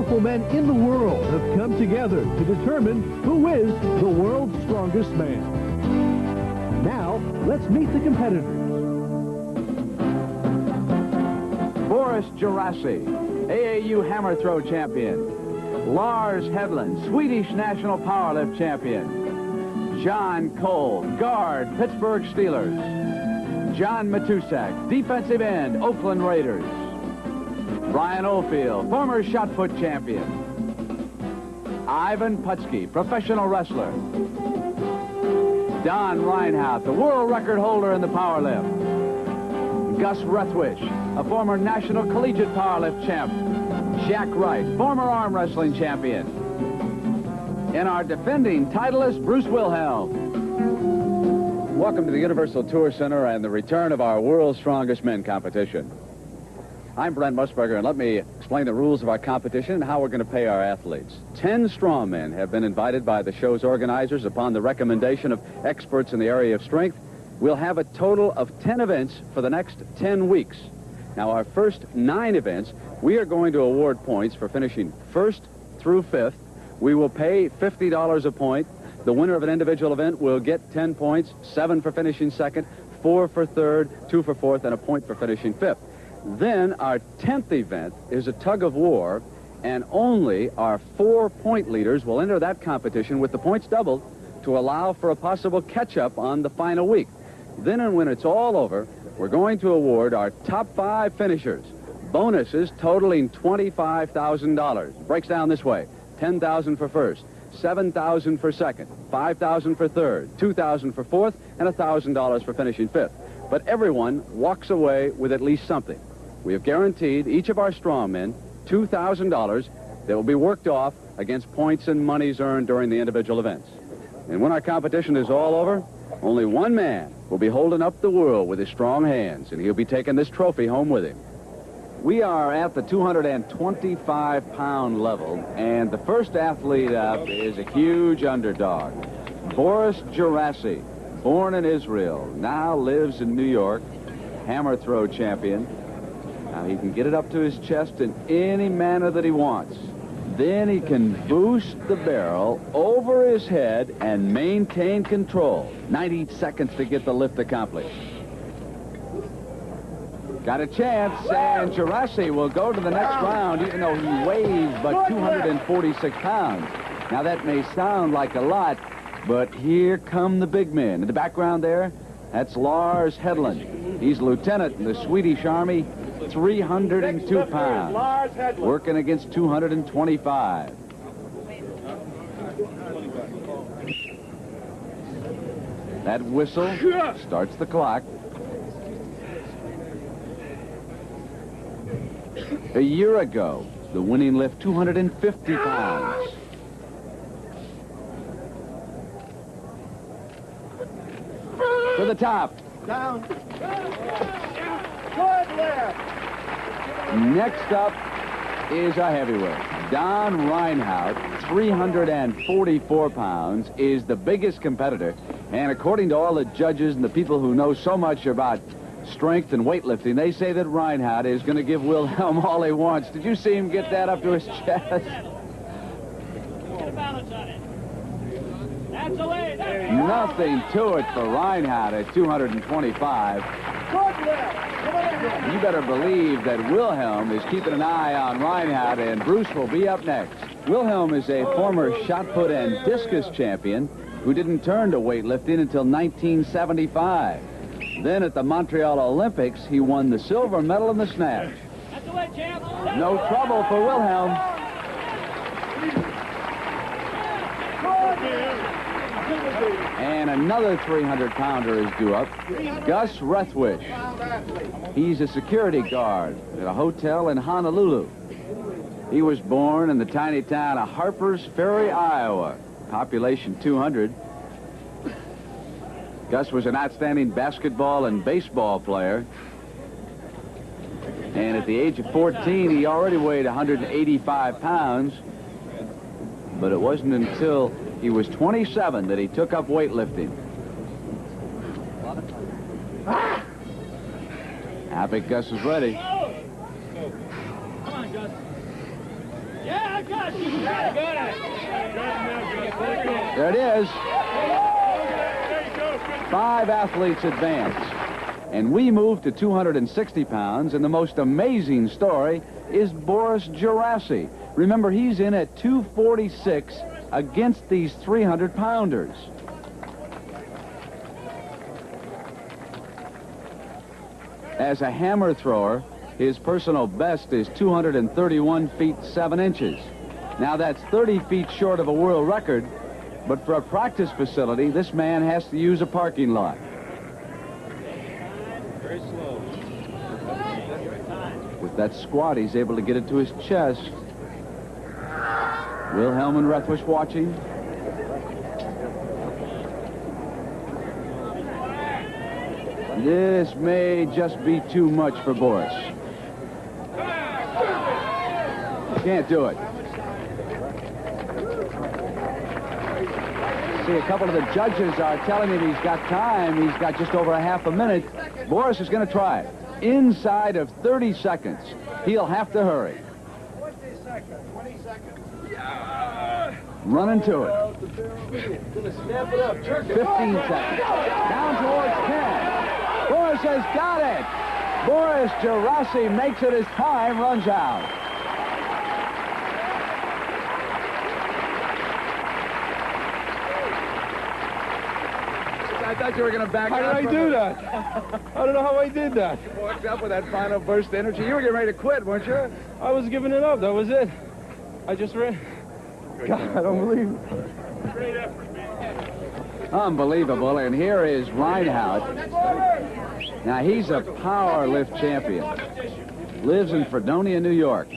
powerful men in the world have come together to determine who is the world's strongest man. Now, let's meet the competitors. Boris Gerassi, AAU hammer throw champion. Lars Hedlund, Swedish national powerlift champion. John Cole, guard, Pittsburgh Steelers. John Matusak, defensive end, Oakland Raiders. Brian Oldfield, former shot put champion. Ivan Putski, professional wrestler. Don Reinhardt, the world record holder in the powerlift. Gus Rethwish, a former national collegiate powerlift champ. Jack Wright, former arm wrestling champion. And our defending titleist, Bruce Wilhelm. Welcome to the Universal Tour Center and the return of our World's Strongest Men competition. I'm Brent Musburger, and let me explain the rules of our competition and how we're going to pay our athletes. 10 strongmen have been invited by the show's organizers upon the recommendation of experts in the area of strength. We'll have a total of 10 events for the next 10 weeks. Now, our first 9 events, we are going to award points for finishing 1st through 5th. We will pay $50 a point. The winner of an individual event will get 10 points, 7 for finishing 2nd, 4 for 3rd, 2 for 4th, and a point for finishing 5th. Then our 10th event is a tug of war, and only our 4-point leaders will enter that competition with the points doubled to allow for a possible catch-up on the final week. Then, and when it's all over, we're going to award our top 5 finishers bonuses totaling $25,000. Breaks down this way: $10,000 for 1st, $7,000 for 2nd, $5,000 for 3rd, $2,000 for 4th, and $1,000 for finishing 5th. But everyone walks away with at least something. We have guaranteed each of our strongmen $2,000 that will be worked off against points and monies earned during the individual events. And when our competition is all over, only one man will be holding up the world with his strong hands, and he'll be taking this trophy home with him. We are at the 225-pound level, and the first athlete up is a huge underdog. Boris Gerassi, born in Israel, now lives in New York, hammer throw champion. Now, he can get it up to his chest in any manner that he wants. Then he can boost the barrel over his head and maintain control. 90 seconds to get the lift accomplished. Got a chance, and Gerassi will go to the next round, even though he weighs but 246 pounds. Now, that may sound like a lot, but here come the big men. In the background there, that's Lars Hedlund. He's lieutenant in the Swedish Army, 302 pounds, working against 225. That whistle starts the clock. A year ago, the winning lift 250 pounds. To the top. Down. Next up is a heavyweight. Don Reinhardt, 344 pounds, is the biggest competitor. And according to all the judges and the people who know so much about strength and weightlifting, they say that Reinhardt is going to give Wilhelm all he wants. Did you see him get that up to his chest? Get a balance on it. That's the way. Nothing to it for Reinhardt at 225. You better believe that Wilhelm is keeping an eye on Reinhardt, and Bruce will be up next. Wilhelm is a former shot put and discus champion who didn't turn to weightlifting until 1975. Then at the Montreal Olympics, he won the silver medal in the snatch. That's the way, champ. No trouble for Wilhelm. And another 300-pounder is due up. Gus Rethwish. He's a security guard at a hotel in Honolulu. He was born in the tiny town of Harpers Ferry, Iowa. Population 200. Gus was an outstanding basketball and baseball player. And at the age of 14, he already weighed 185 pounds. But it wasn't until he was 27 that he took up weightlifting. I think Gus is ready. Come on, Gus. Yeah! There it is. 5 athletes advance. And we move to 260 pounds, and the most amazing story is Boris Gerassi. Remember, he's in at 246 against these 300-pounders. As a hammer thrower, his personal best is 231 feet 7 inches. Now, that's 30 feet short of a world record, but for a practice facility, this man has to use a parking lot. Very slow. With that squat, he's able to get it to his chest. Wilhelm and Rethwisch watching. This may just be too much for Boris. Can't do it. See, a couple of the judges are telling him he's got time. He's got just over a half a minute. Boris is going to try it. Inside of 30 seconds, he'll have to hurry. 20 seconds. Running to it. 15 seconds. Down towards 10. Boris has got it. Boris Gerassi makes it as time runs out. I thought you were going to back How out. did I do that? I don't know how I did that. You walked up with that final burst of energy. You were getting ready to quit, weren't you? I was giving it up. That was it. I just ran. God, I don't believe it. Great effort, man. Unbelievable. And here is Reinhardt. Now, he's a power lift champion. Lives in Fredonia, New York.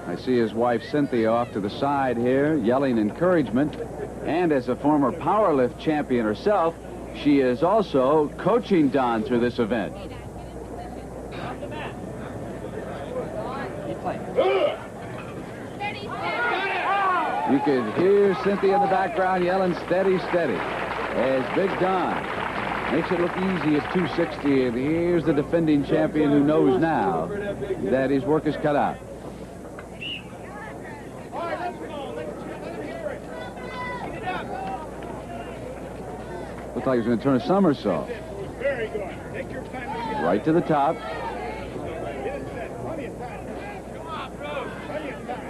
I see his wife Cynthia off to the side here, yelling encouragement. And as a former power lift champion herself, she is also coaching Don through this event. You could hear Cynthia in the background yelling, steady, steady, as Big Don makes it look easy at 260. And here's the defending champion who knows now that his work is cut out. Looks like he's going to turn a somersault. Very good. Take your time. Right to the top. Plenty of time. Come on, bro. Plenty of time.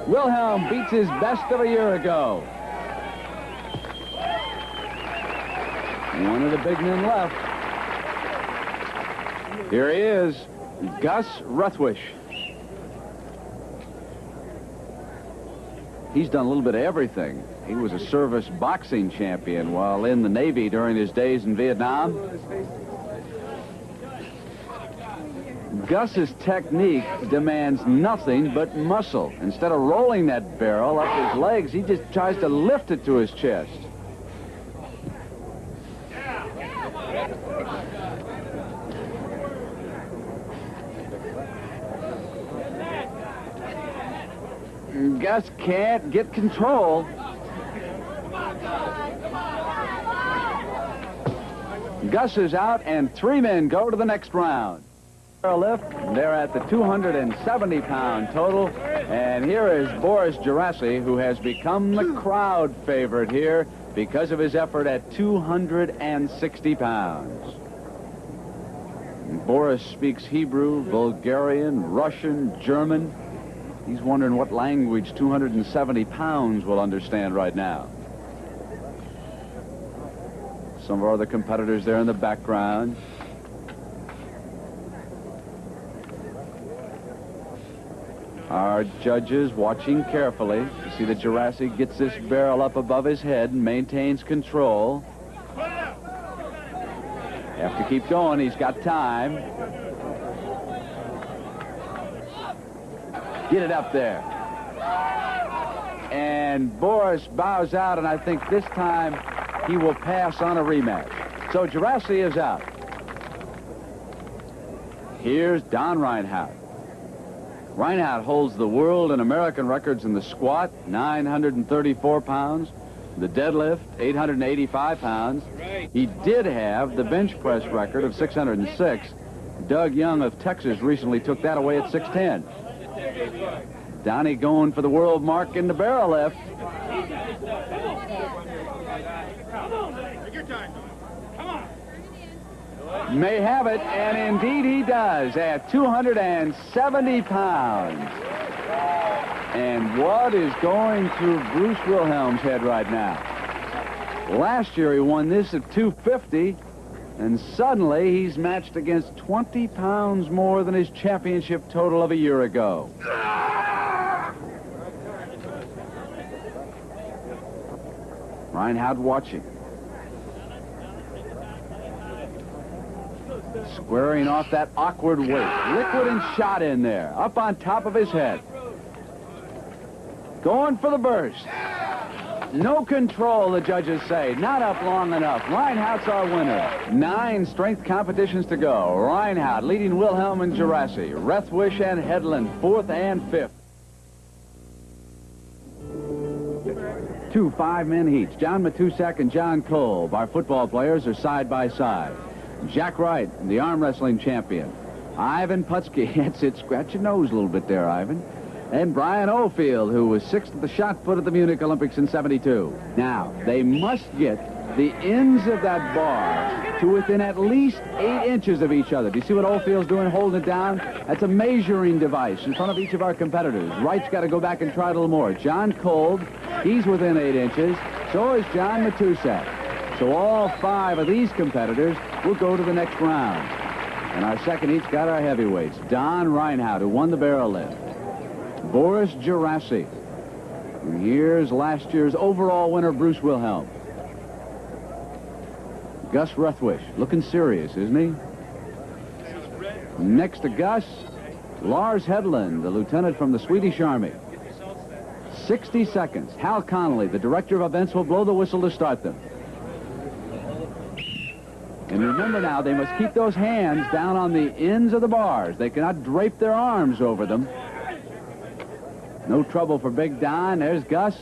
Wilhelm beats his best of a year ago. One of the big men left. Here he is, Gus Rethwisch. He's done a little bit of everything. He was a service boxing champion while in the Navy during his days in Vietnam. Gus's technique demands nothing but muscle. Instead of rolling that barrel up his legs, he just tries to lift it to his chest. Gus can't get control. Gus is out, and 3 men go to the next round. Lift, they're at the 270-pound total, and here is Boris Gerassi, who has become the crowd favorite here because of his effort at 260 pounds. Boris speaks Hebrew, Bulgarian, Russian, German. He's wondering what language 270 pounds will understand right now. Some of our other competitors there in the background. Our judges watching carefully to see that Gerassi gets this barrel up above his head and maintains control. Have to keep going. He's got time. Get it up there. And Boris bows out, and I think this time he will pass on a rematch. So Gerassi is out. Here's Don Reinhardt. Reinhardt holds the world and American records in the squat, 934 pounds, The deadlift, 885 pounds. He did have the bench press record of 606. Doug Young of Texas recently took that away at 610. Donnie going for the world mark in the barrel lift. May have it, and indeed he does, at 270 pounds. And what is going through Bruce Wilhelm's head right now? Last year he won this at 250, and suddenly he's matched against 20 pounds more than his championship total of a year ago. Reinhardt watching. Squaring off that awkward weight. Liquid and shot in there. Up on top of his head. Going for the burst. No control, the judges say. Not up long enough. Reinhardt's our winner. 9 strength competitions to go. Reinhardt leading Wilhelm and Geraci. Rethwish and Hedlund, 4th and 5th. 2 5-man heats. John Matusak and John Kolb, our football players, are side by side. Jack Wright, the arm wrestling champion. Ivan Putski. That's it. Scratch your nose a little bit there, Ivan. And Brian Oldfield, who was 6th at the shot put at the Munich Olympics in '72. Now, they must get the ends of that bar to within at least 8 inches of each other. Do you see what Oldfield's doing, holding it down? That's a measuring device in front of each of our competitors. Wright's got to go back and try a little more. John Kolb, he's within 8 inches. So is John Matusak. So all 5 of these competitors will go to the next round. And our second heat's got our heavyweights. Don Reinhardt, who won the barrel lift. Boris Geraci. And here's last year's overall winner, Bruce Wilhelm. Gus Rethwish, looking serious, isn't he? Next to Gus, Lars Hedlund, the lieutenant from the Swedish Army. 60 seconds. Hal Connolly, the director of events, will blow the whistle to start them. And remember now, they must keep those hands down on the ends of the bars. They cannot drape their arms over them. No trouble for Big Don. There's Gus.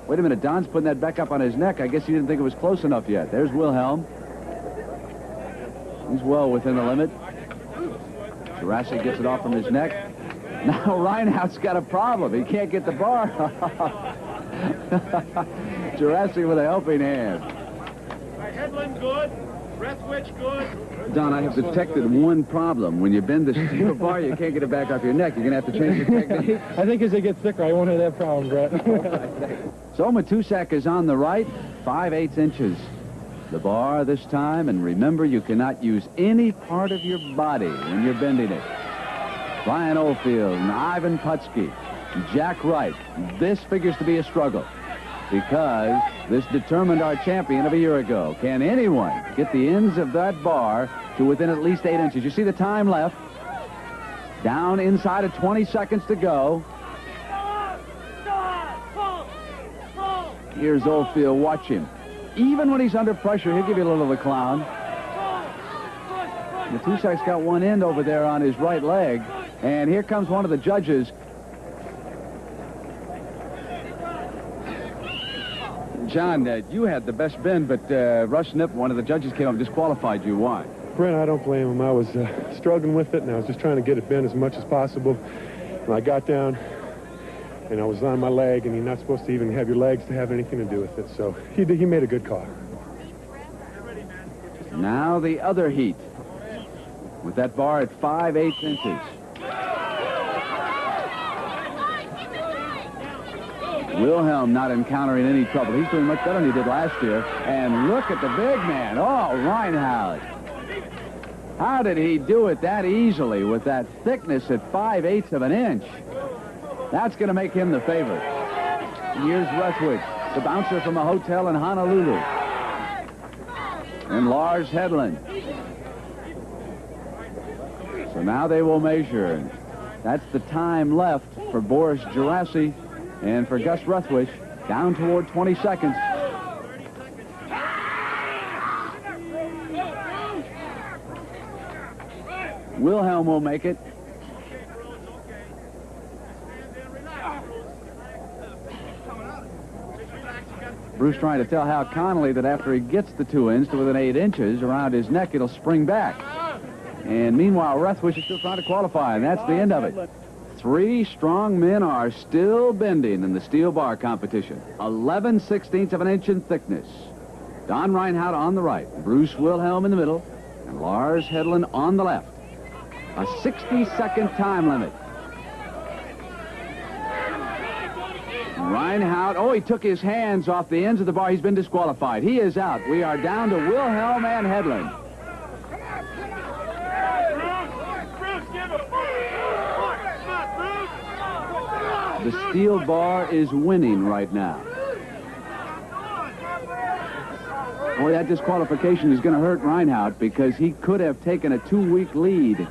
Wait a minute, Don's putting that back up on his neck. I guess he didn't think it was close enough yet. There's Wilhelm. He's well within the limit. Geraci gets it off from his neck. Now Reinhardt's got a problem. He can't get the bar. Geraci with a helping hand. Hedlund good. Rethwish good. Don, I have detected one problem. When you bend the steel bar, you can't get it back off your neck. You're going to have to change your technique. I think as they get thicker, I won't have that problem, Brett. So Matusak is on the right, 5/8 inches. The bar this time, and remember, you cannot use any part of your body when you're bending it. Brian Oldfield and Ivan Putski, Jack Wright. This figures to be a struggle because this determined our champion of a year ago. Can anyone get the ends of that bar to within at least 8 inches? You see the time left. Down inside of 20 seconds to go. Here's Oldfield. Watch him. Even when he's under pressure, he'll give you a little of a clown. Matusak's got one end over there on his right leg. And here comes one of the judges. John, you had the best bend, but Russ Knipp, one of the judges, came up and disqualified you. Why? Brent, I don't blame him. I was struggling with it, and I was just trying to get it bent as much as possible. When I got down, and I was on my leg, and you're not supposed to even have your legs to have anything to do with it. So he made a good call. Now the other heat, with that bar at 5/8 inches. Wilhelm not encountering any trouble. He's doing much better than he did last year. And look at the big man. Oh, Reinhardt. How did he do it that easily with that thickness at 5/8 of an inch? That's going to make him the favorite. Here's Rethwish, the bouncer from a hotel in Honolulu. And Lars Hedlund. So now they will measure. That's the time left for Boris Geraci and for Gus Rethwish, down toward 20 seconds. Wilhelm will make it. Bruce trying to tell Hal Connolly that after he gets the 2 ends to within 8 inches around his neck, it'll spring back. And meanwhile, Rethwish is still trying to qualify, and that's the end of it. 3 strong men are still bending in the steel bar competition. 11/16 of an inch in thickness. Don Reinhardt on the right, Bruce Wilhelm in the middle, and Lars Hedlund on the left. A 60-second time limit. Reinhardt, he took his hands off the ends of the bar. He's been disqualified. He is out. We are down to Wilhelm and Hedlund. The steel bar is winning right now. Boy, that disqualification is going to hurt Reinhardt because he could have taken a 2-week lead.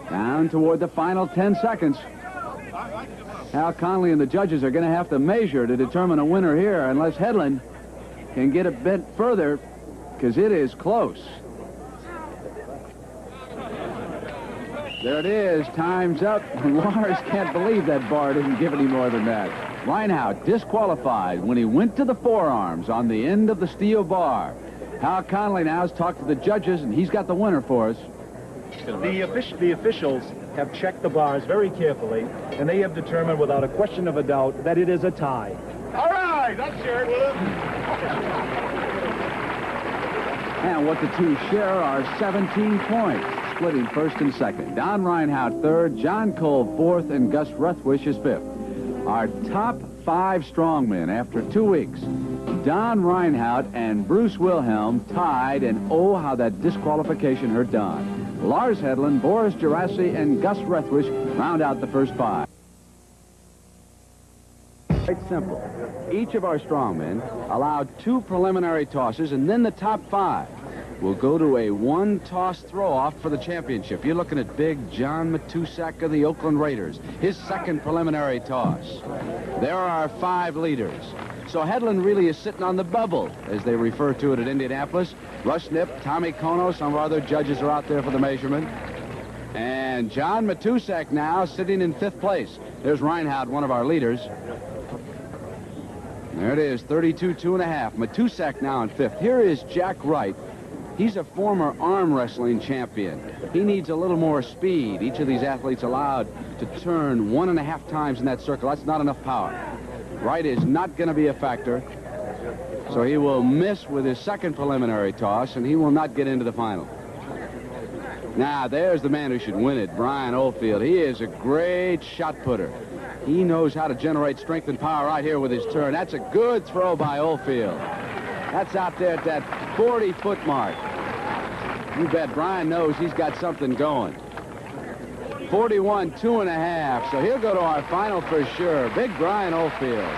Down toward the final 10 seconds. Hal Connolly and the judges are going to have to measure to determine a winner here unless Hedlund can get a bit further, because it is close. There it is. Time's up. Lars can't believe that bar didn't give any more than that. Reinhardt disqualified when he went to the forearms on the end of the steel bar. Hal Connolly now has talked to the judges, and he's got the winner for us. The officials have checked the bars very carefully, and they have determined without a question of a doubt that it is a tie. All right, let's share it with them. And what the two share are 17 points, splitting first and second. Don Reinhardt third, John Cole fourth, and Gus Rethwish is fifth. Our top 5 strongmen after 2 weeks. Don Reinhardt and Bruce Wilhelm tied, and oh, how that disqualification hurt Don. Lars Hedlund, Boris Gerassi, and Gus Rethwish round out the first 5. Quite simple. Each of our strongmen allowed 2 preliminary tosses, and then the top 5 will go to a 1-toss throw-off for the championship. You're looking at big John Matusak of the Oakland Raiders, his second preliminary toss. There are our 5 leaders. So Hedlund really is sitting on the bubble, as they refer to it at Indianapolis. Russ Knipp, Tommy Kono, some of our other judges are out there for the measurement. And John Matusak now sitting in 5th place. There's Reinhardt, one of our leaders. There it is, 32.5. Matusak now in 5th. Here is Jack Wright. He's a former arm wrestling champion. He needs a little more speed. Each of these athletes allowed to turn 1.5 times in that circle. That's not enough power. Wright is not going to be a factor, so he will miss with his second preliminary toss, and he will not get into the final. Now, there's the man who should win it, Brian Oldfield. He is a great shot putter. He knows how to generate strength and power right here with his turn. That's a good throw by Oldfield. That's out there at that 40-foot mark. You bet Brian knows he's got something going. 41, 2.5, so he'll go to our final for sure. Big Brian Oldfield.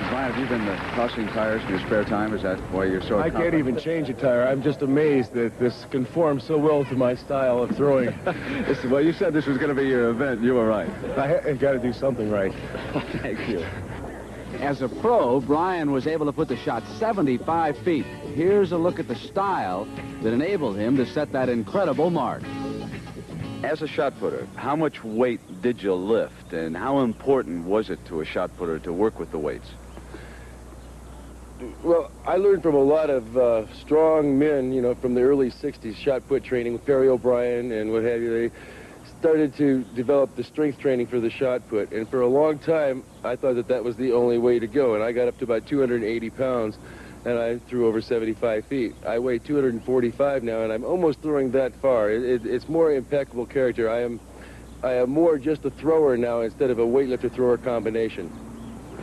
Brian, have you been tossing tires in your spare time? Is that why you're so I can't even change a tire. I'm just amazed that this conforms so well to my style of throwing. Well, you said this was going to be your event. You were right. I've got to do something right. Thank you. As a pro, Brian was able to put the shot 75 feet. Here's a look at the style that enabled him to set that incredible mark. As a shot putter, how much weight did you lift, and how important was it to a shot putter to work with the weights? Well, I learned from a lot of strong men, you know, from the early 60s shot put training with Perry O'Brien and what have you. They started to develop the strength training for the shot put, and for a long time, I thought that that was the only way to go, and I got up to about 280 pounds, and I threw over 75 feet. I weigh 245 now, and I'm almost throwing that far. It's more impeccable character. I am more just a thrower now instead of a weightlifter-thrower combination.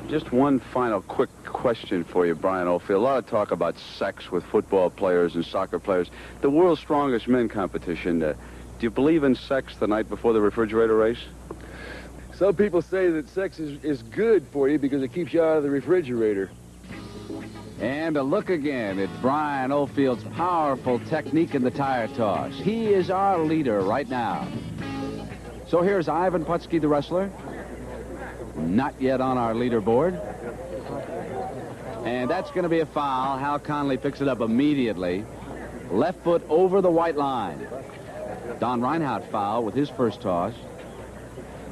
Just one final quick question for you, Brian Oldfield. A lot of talk about sex with football players and soccer players. The World's Strongest Men competition, do you believe in sex the night before the refrigerator race? Some people say that sex is good for you because it keeps you out of the refrigerator. And a look again at Brian Oldfield's powerful technique in the tire toss. He is our leader right now. So here's Ivan Putski, the wrestler. Not yet on our leaderboard. And that's going to be a foul. Hal Connolly picks it up immediately. Left foot over the white line. Don Reinhardt foul with his first toss.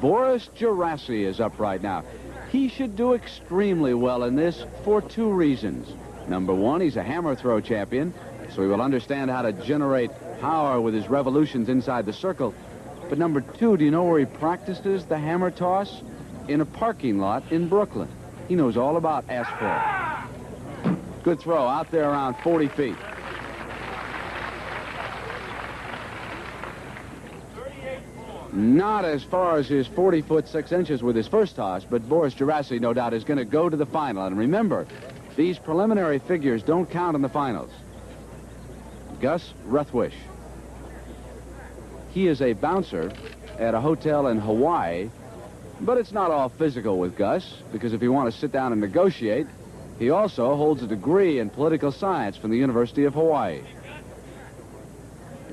Boris Gerassi is up right now. He should do extremely well in this for two reasons. Number one, he's a hammer throw champion, so he will understand how to generate power with his revolutions inside the circle. But number two, do you know where he practices the hammer toss? In a parking lot in Brooklyn. He knows all about asphalt. Good throw out there around 40 feet. Not as far as his 40 foot 6 inches with his first toss, but Boris Gerassi, no doubt, is going to go to the final. And remember, these preliminary figures don't count in the finals. Gus Ruthwish. He is a bouncer at a hotel in Hawaii, but it's not all physical with Gus, because if you want to sit down and negotiate, he also holds a degree in political science from the University of Hawaii.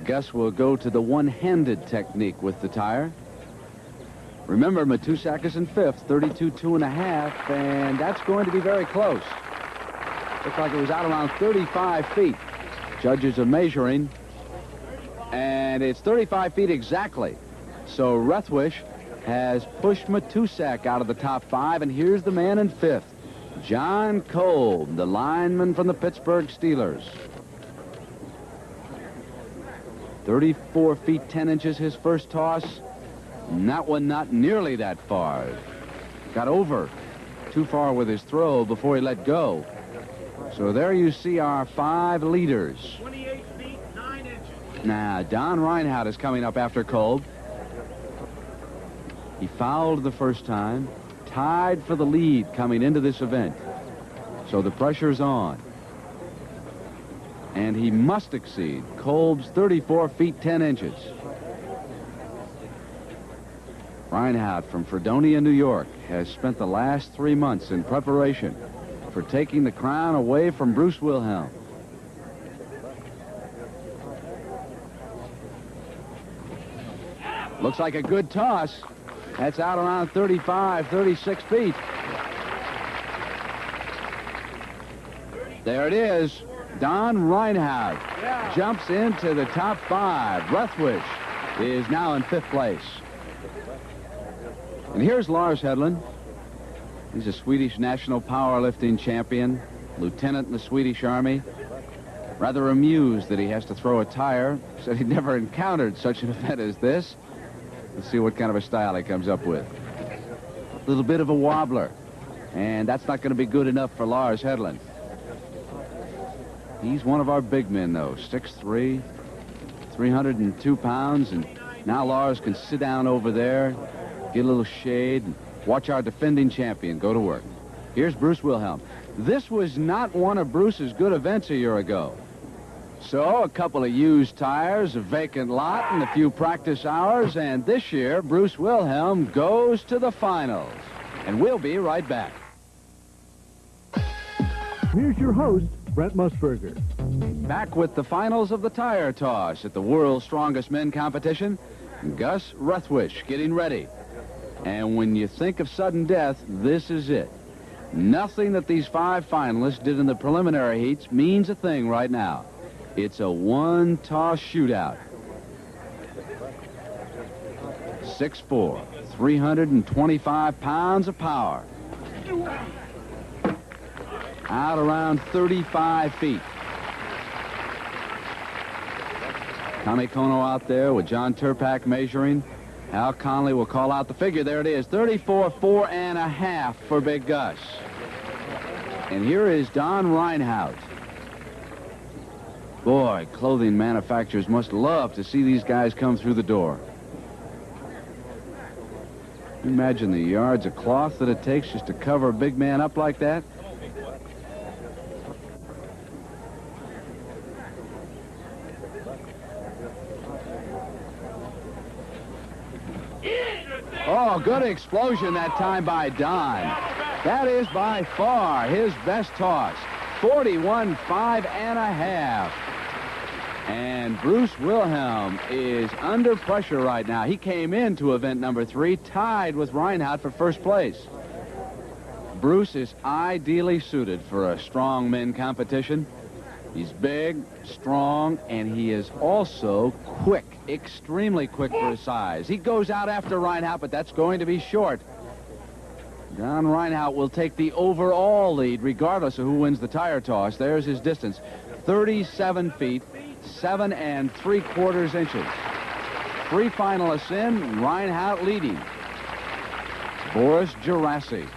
Gus will go to the one-handed technique with the tire. Remember, Matusak is in fifth, 32.5, and that's going to be very close. Looks like it was out around 35 feet. Judges are measuring, and it's 35 feet exactly. So Ruthwish has pushed Matusak out of the top five, and here's the man in fifth, John Kolb, the lineman from the Pittsburgh Steelers. 34 feet 10 inches his first toss, and that one not nearly that far. Got over too far with his throw before he let go. So there you see our five leaders. 28 feet 9 inches. Now, Don Reinhardt is coming up after Kolb. He fouled the first time, tied for the lead coming into this event. So the pressure's on. And he must exceed Kolb's 34 feet 10 inches. Reinhardt from Fredonia, New York, has spent the last 3 months in preparation for taking the crown away from Bruce Wilhelm. Looks like a good toss. That's out around 35, 36 feet. There it is. Don Reinhardt jumps into the top five. Ruthwish is now in fifth place. And here's Lars Hedlund. He's a Swedish national powerlifting champion, lieutenant in the Swedish Army. Rather amused that he has to throw a tire. Said he'd never encountered such an event as this. Let's see what kind of a style he comes up with. A little bit of a wobbler. And that's not going to be good enough for Lars Hedlund. He's one of our big men, though. 6'3", 302 pounds. And now Lars can sit down over there, get a little shade, and watch our defending champion go to work. Here's Bruce Wilhelm. This was not one of Bruce's good events a year ago. So a couple of used tires, a vacant lot, and a few practice hours. And this year, Bruce Wilhelm goes to the finals. And we'll be right back. Here's your host, Brent Musburger. Back with the finals of the tire toss at the World's Strongest Men competition. Gus Ruthwish getting ready. And when you think of sudden death, this is it. Nothing that these five finalists did in the preliminary heats means a thing right now. It's a one-toss shootout. 6'4", 325 pounds of power. Out around 35 feet. Tommy Kono out there with John Turpak measuring. Al Conley will call out the figure. There it is, 34.5 for Big Gus. And here is Don Reinhardt. Boy, clothing manufacturers must love to see these guys come through the door. Imagine the yards of cloth that it takes just to cover a big man up like that. Oh, good explosion that time by Don. That is by far his best toss. 41.5 And Bruce Wilhelm is under pressure right now. He came into event number 3, tied with Reinhardt for first place. Bruce is ideally suited for a strong men competition. He's big, strong, and he is also quick, extremely quick for his size. He goes out after Reinhardt, but that's going to be short. Don Reinhardt will take the overall lead, regardless of who wins the tire toss. There's his distance, 37 feet, 7 3/4 inches. 3 finalists in, Reinhardt leading. Boris Gerasi,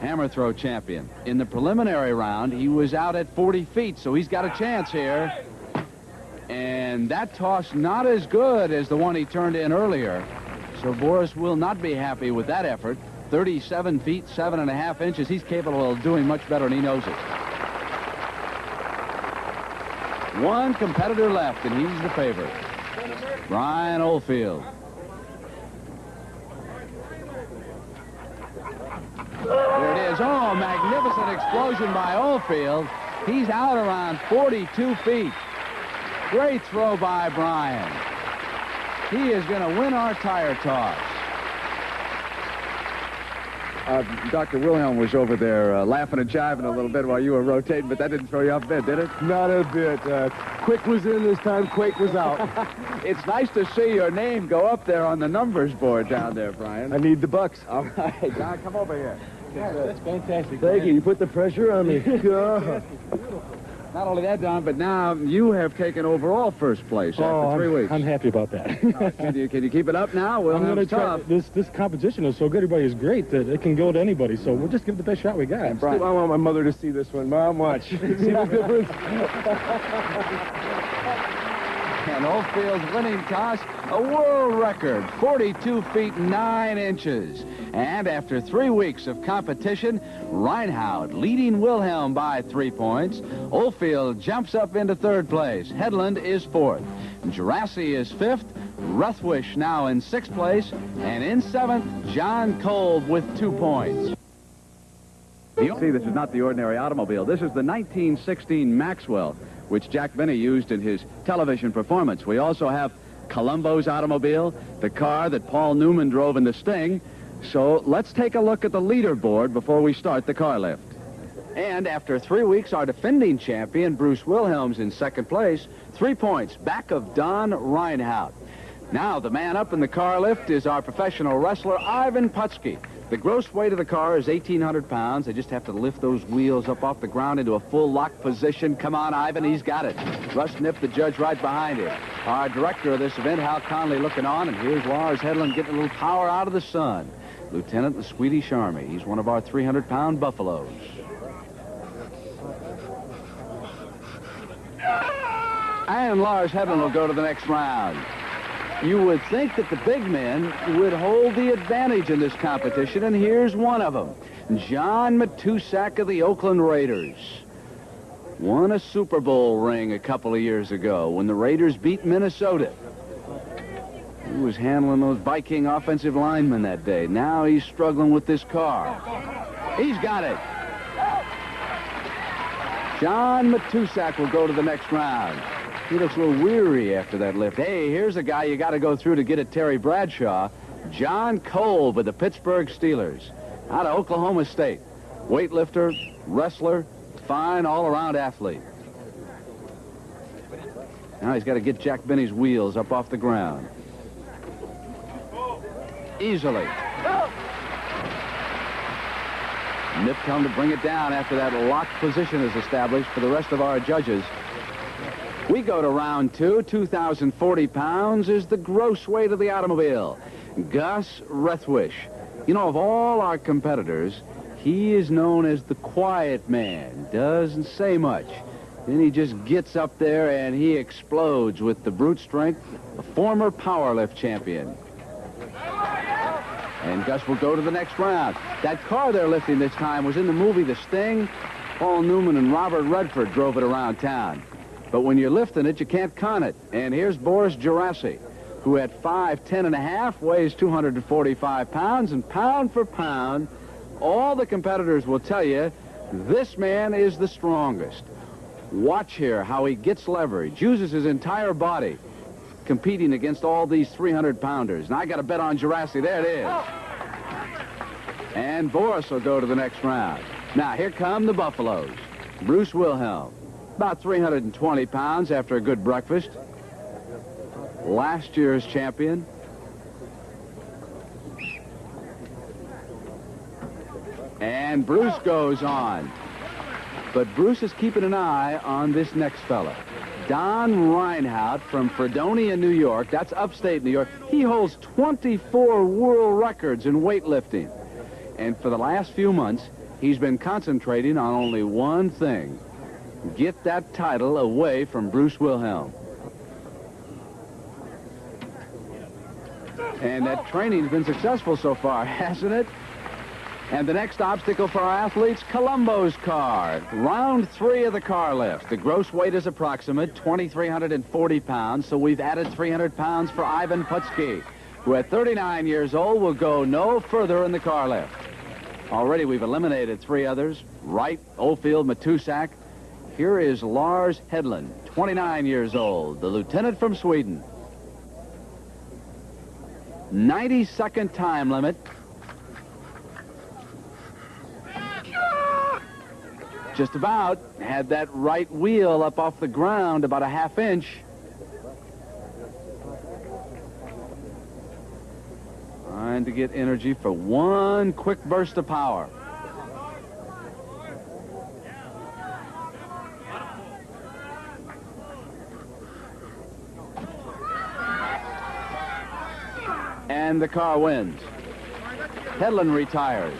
hammer throw champion. In the preliminary round, he was out at 40 feet, so he's got a chance here. And that toss not as good as the one he turned in earlier. So Boris will not be happy with that effort. 37 feet, 7 1/2 inches. He's capable of doing much better, and he knows it. One competitor left, and he's the favorite. Brian Oldfield. There it is. Oh, magnificent explosion by Oldfield. He's out around 42 feet. Great throw by Brian. He is going to win our tire toss. Dr. Wilhelm was over there laughing and jiving a little bit while you were rotating, but that didn't throw you off a bit, did it? Not a bit. Quick was in this time, Quake was out. It's nice to see your name go up there on the numbers board down there, Brian. I need the bucks. All right, Don, come over here. That's fantastic. Thank you. You put the pressure on me. Not only that, Don, but now you have taken overall first place after 3 weeks. I'm happy about that. Can you keep it up now? I'm going to try. This competition is so good. Everybody is great that it can go to anybody. So we'll just give it the best shot we got. I want my mother to see this one. Mom, watch. See the difference? And Oldfield's winning toss, a world record, 42 feet 9 inches. And after 3 weeks of competition, Reinhardt leading Wilhelm by 3 points. Oldfield jumps up into 3rd place. Hedlund is 4th. Gerasi is 5th. Ruthwish now in 6th place. And in 7th, John Kolb with 2 points. See, this is not the ordinary automobile. This is the 1916 Maxwell, which Jack Benny used in his television performance. We also have Columbo's automobile, the car that Paul Newman drove in the Sting. So let's take a look at the leaderboard before we start the car lift. And after 3 weeks, our defending champion, Bruce Wilhelm's in 2nd place, 3 points back of Don Reinhardt. Now, the man up in the car lift is our professional wrestler, Ivan Putski. The gross weight of the car is 1,800 pounds. They just have to lift those wheels up off the ground into a full lock position. Come on, Ivan, he's got it. Russ Nipp, the judge, right behind him. Our director of this event, Hal Conley, looking on, and here's Lars Hedlund getting a little power out of the sun. Lieutenant the Swedish Army. He's one of our 300-pound buffaloes. And Lars Hedlund will go to the next round. You would think that the big men would hold the advantage in this competition, and here's one of them. John Matusak of the Oakland Raiders. Won a Super Bowl ring a couple of years ago when the Raiders beat Minnesota. He was handling those Viking offensive linemen that day. Now he's struggling with this car. He's got it. John Matusak will go to the next round. He looks a little weary after that lift. Hey, here's a guy you got to go through to get at Terry Bradshaw. John Kolb with the Pittsburgh Steelers. Out of Oklahoma State. Weightlifter, wrestler, fine all-around athlete. Now he's got to get Jack Benny's wheels up off the ground. Easily. Nipp come to bring it down after that locked position is established for the rest of our judges. We go to round 2. 2,040 pounds is the gross weight of the automobile. Gus Ruthwish. You know, of all our competitors, he is known as the quiet man. Doesn't say much. Then he just gets up there and he explodes with the brute strength, a former powerlift champion. And Gus will go to the next round. That car they're lifting this time was in the movie The Sting. Paul Newman and Robert Redford drove it around town. But when you're lifting it, you can't con it. And here's Boris Gerasi, who at 5'10 and a half weighs 245 pounds. And pound for pound, all the competitors will tell you this man is the strongest. Watch here how he gets leverage, uses his entire body, competing against all these 300-pounders. And I got a bet on Gerasi. There it is. And Boris will go to the next round. Now, here come the Buffaloes. Bruce Wilhelm, About 320 pounds after a good breakfast. Last year's champion. And Bruce goes on. But Bruce is keeping an eye on this next fella. Don Reinhardt from Fredonia, New York. That's upstate New York. He holds 24 world records in weightlifting. And for the last few months, he's been concentrating on only one thing. Get that title away from Bruce Wilhelm. And that training's been successful so far, hasn't it? And the next obstacle for our athletes, Columbo's car. Round 3 of the car lift. The gross weight is approximate 2,340 pounds, so we've added 300 pounds for Ivan Putski, who at 39 years old will go no further in the car lift. Already we've eliminated 3 others, Wright, Oldfield, Matusak. Here is Lars Hedlund, 29 years old, the lieutenant from Sweden. 90-second time limit. Just about had that right wheel up off the ground about a half inch. Trying to get energy for one quick burst of power. And the car wins. Hedlund retires.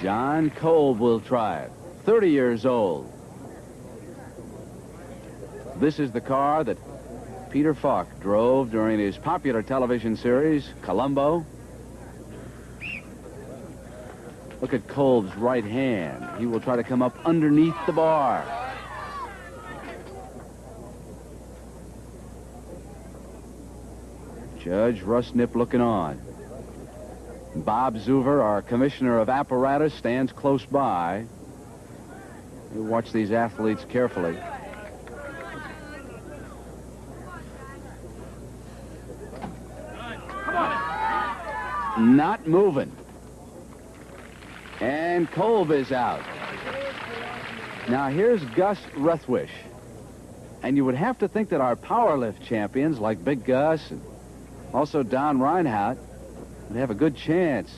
John Kolb will try it. 30 years old. This is the car that Peter Falk drove during his popular television series, Columbo. Look at Kolb's right hand. He will try to come up underneath the bar. Judge Russ Knipp looking on. Bob Zuver, our commissioner of apparatus, stands close by. We watch these athletes carefully. Not moving. And Kolb is out. Now here's Gus Ruthwish. And you would have to think that our power lift champions like Big Gus and also Don Reinhardt would have a good chance.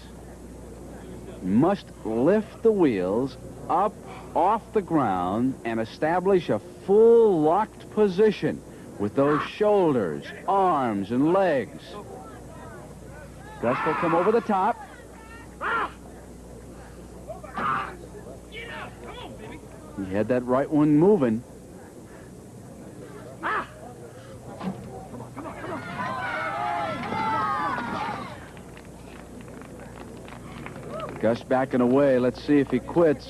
Must lift the wheels up off the ground and establish a full locked position with those shoulders, arms, and legs. Gus will come over the top. He had that right one moving. Gus backing away. Let's see if he quits.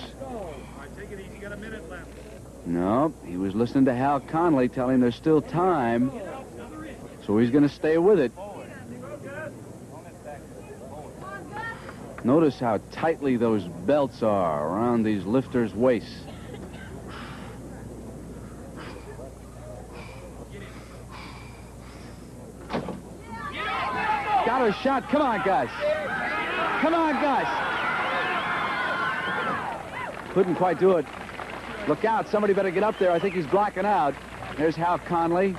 Take it easy. Got a minute left. No, he was listening to Hal Conley telling him there's still time. So he's going to stay with it. Notice how tightly those belts are around these lifters' waists. Got a shot. Come on, Gus. Come on, Gus. Couldn't quite do it. Look out. Somebody better get up there. I think he's blacking out. There's Hal Conley.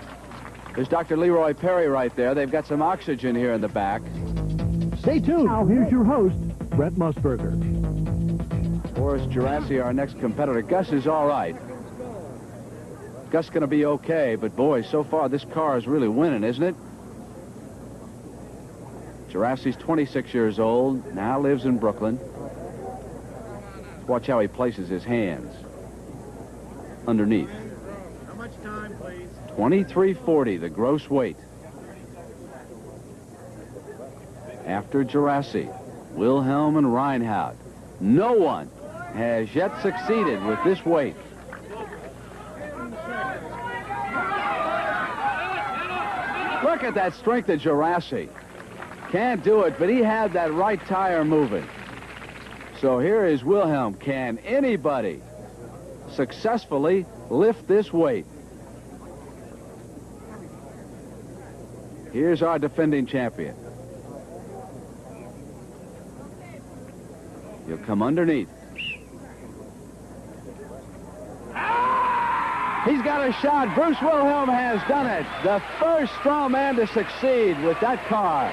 There's Dr. Leroy Perry right there. They've got some oxygen here in the back. Stay tuned. Now, here's your host, Brett Musburger. Boris Gerassi, our next competitor. Gus is all right. Gus going to be okay, but boy, so far this car is really winning, isn't it? Gerassi's 26 years old, now lives in Brooklyn. Watch how he places his hands underneath. How much time, please? 2340, the gross weight. After Gerassi, Wilhelm and Reinhardt. No one has yet succeeded with this weight. Look at that strength of Gerassi. Can't do it, but he had that right tire moving. So here is Wilhelm. Can anybody successfully lift this weight? Here's our defending champion. He'll come underneath. He's got a shot. Bruce Wilhelm has done it. The first straw man to succeed with that car.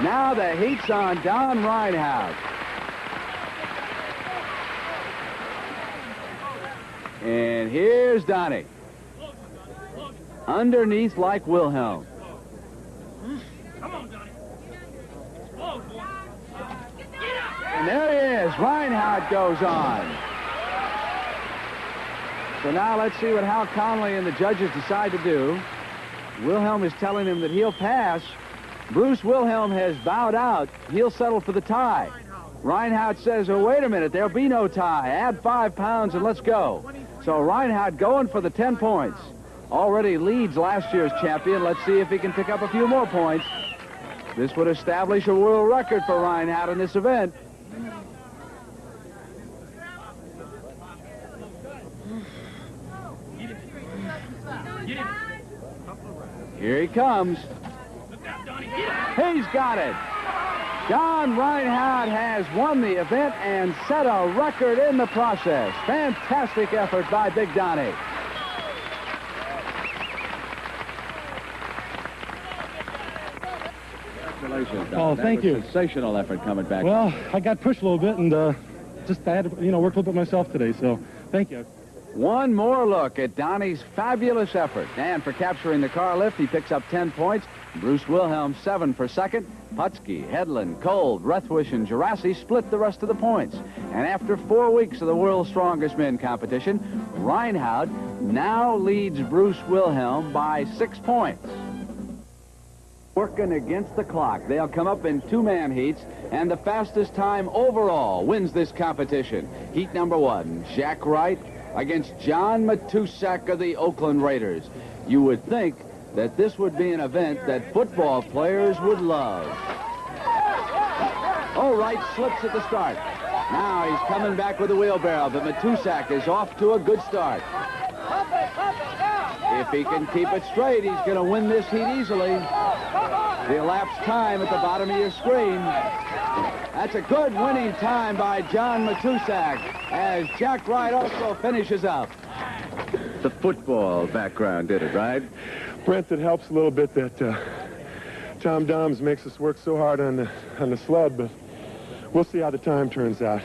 Now the heat's on Don Reinhardt. And here's Donnie. Underneath like Wilhelm. Come on, Donnie. Explode, boy. And there he is. Reinhardt goes on. So now let's see what Hal Conley and the judges decide to do. Wilhelm is telling him that he'll pass. Bruce Wilhelm has bowed out. He'll settle for the tie. Reinhardt says, oh, wait a minute, there'll be no tie. Add 5 pounds and let's go. So Reinhardt going for the 10 points. Already leads last year's champion. Let's see if he can pick up a few more points. This would establish a world record for Reinhardt in this event. Here he comes. He's got it. Don Reinhardt has won the event and set a record in the process. Fantastic effort by Big Donnie. Congratulations, Don. Oh, thank you. Sensational effort coming back. Well, I got pushed a little bit, and I had to, work a little bit myself today, so thank you. One more look at Donnie's fabulous effort. And for capturing the car lift, he picks up 10 points. Bruce Wilhelm, 7 for second. Putski, Hedlund, Kolb, Rethwish, and Gerasi split the rest of the points. And after 4 weeks of the World's Strongest Men competition, Reinhardt now leads Bruce Wilhelm by 6 points. Working against the clock. They'll come up in 2-man heats, and the fastest time overall wins this competition. Heat number 1, Jack Wright against John Matusak of the Oakland Raiders. You would think that this would be an event that football players would love. Oh, Wright slips at the start. Now he's coming back with a wheelbarrow, but Matusak is off to a good start. If he can keep it straight, he's going to win this heat easily. The elapsed time at the bottom of your screen. That's a good winning time by John Matusak as Jack Wright also finishes up. The football background did it, right? Brent, it helps a little bit that Tom Doms makes us work so hard on the sled, but we'll see how the time turns out.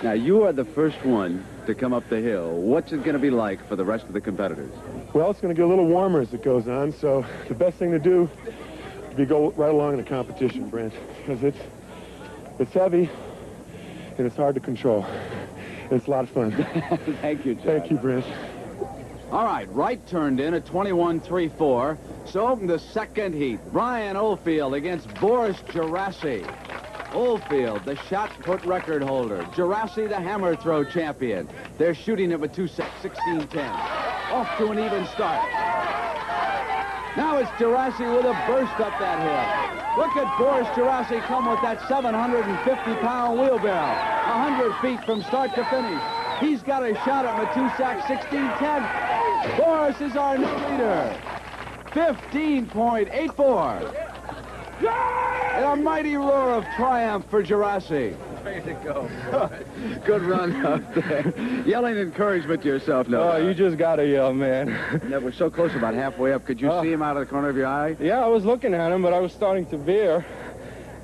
Now, you are the first one to come up the hill. What's it going to be like for the rest of the competitors? Well, it's going to get a little warmer as it goes on, so the best thing to do would be go right along in the competition, Brent, because it's heavy and it's hard to control. It's a lot of fun. Thank you, John. Thank you, Brent. All right, Wright turned in at 21.34. So the second heat, Brian Oldfield against Boris Gerasi. Oldfield, the shot put record holder. Gerasi, the hammer throw champion. They're shooting at a 16-10. Off to an even start. Now it's Gerasi with a burst up that hill. Look at Boris Gerasi come with that 750-pound wheelbarrow. 100 feet from start to finish. He's got a shot at Matusak, 16-10. Boris is our new leader. 15.84. And a mighty roar of triumph for Gerasi. Way to go. Good run out there. Yelling encouragement to yourself, no? Oh, you just got to yell, man. That was so close, about halfway up. Could you see him out of the corner of your eye? Yeah, I was looking at him, but I was starting to veer,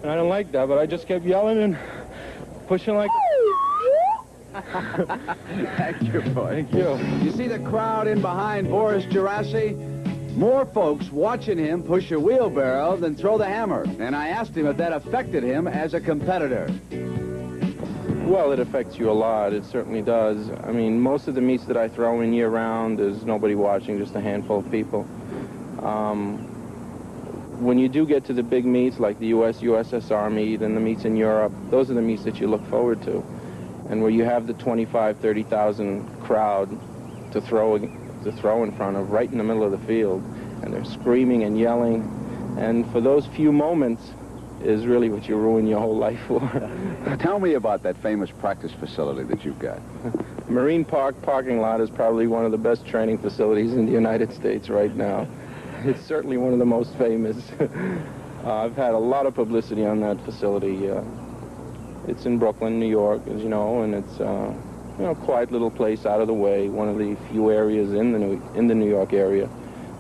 and I didn't like that, but I just kept yelling and pushing like... Thank you, boy. Thank you. You see the crowd in behind Boris Gerasi? More folks watching him push a wheelbarrow than throw the hammer. And I asked him if that affected him as a competitor. Well, it affects you a lot. It certainly does. I mean, most of the meets that I throw in year-round, there's nobody watching, just a handful of people. When you do get to the big meets like the USSR meet and the meets in Europe, those are the meets that you look forward to. And where you have the 25,000, 30,000 crowd to throw in front of, right in the middle of the field, and they're screaming and yelling, and for those few moments is really what you ruin your whole life for. Tell me about that famous practice facility that you've got. Marine Park parking lot is probably one of the best training facilities in the United States right now. It's certainly one of the most famous. I've had a lot of publicity on that facility. It's in Brooklyn, New York, as you know, and You know, quiet little place out of the way, one of the few areas in the New York area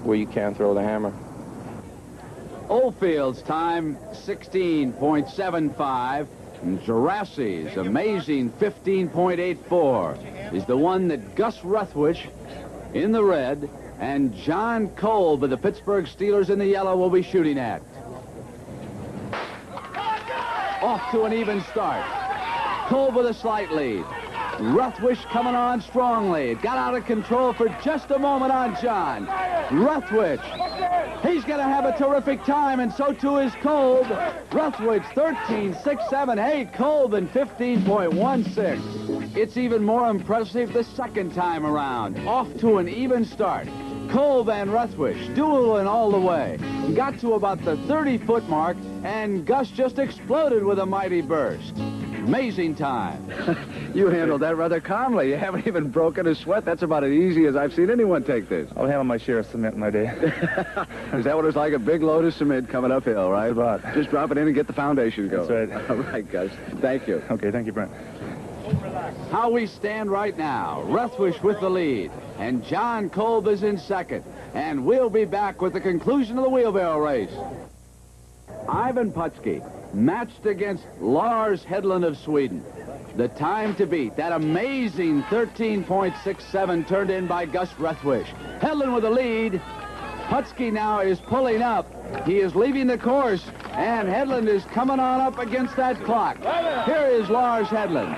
where you can't throw the hammer. Oldfield's time, 16.75. And Geraci's amazing 15.84 is the one that Gus Ruthwish in the red and John Kolb of the Pittsburgh Steelers in the yellow will be shooting at. Off to an even start. Kolb with a slight lead. Ruthwish coming on strongly. It got out of control for just a moment on John. Ruthwish. He's going to have a terrific time, and so too is Kolb. Ruthwish 13.678. Kolb in 15.16. It's even more impressive the second time around. Off to an even start. Kolb and Ruthwish dueling all the way. Got to about the 30-foot mark, and Gus just exploded with a mighty burst. Amazing time. You handled that rather calmly. You haven't even broken a sweat. That's about as easy as I've seen anyone take this. I'll handle my share of cement in my day. Is that what it's like? A big load of cement coming uphill, right? That's about. Just drop it in and get the foundation going. That's right. All right, Gus. Thank you. Okay, thank you, Brent. How we stand right now. Ruthwish with the lead, and John Kolb is in second. And we'll be back with the conclusion of the wheelbarrow race. Ivan Putski matched against Lars Hedlund of Sweden. The time to beat, that amazing 13.67 turned in by Gus Ruthwish. Hedlund with the lead. Putski now is pulling up. He is leaving the course, and Hedlund is coming on up against that clock. Here is Lars Hedlund.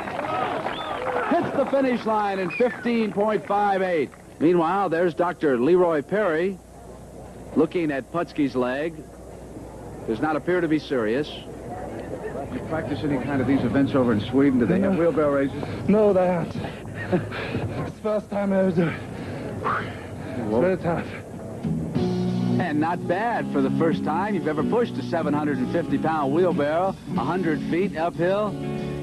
Hits the finish line in 15.58. Meanwhile, there's Dr. Leroy Perry looking at Putski's leg. Does not appear to be serious. You practice any kind of these events over in Sweden? Do they have wheelbarrow races? No, they aren't. It's the first time I ever do it. It's very tough. And not bad for the first time you've ever pushed a 750-pound wheelbarrow 100 feet uphill.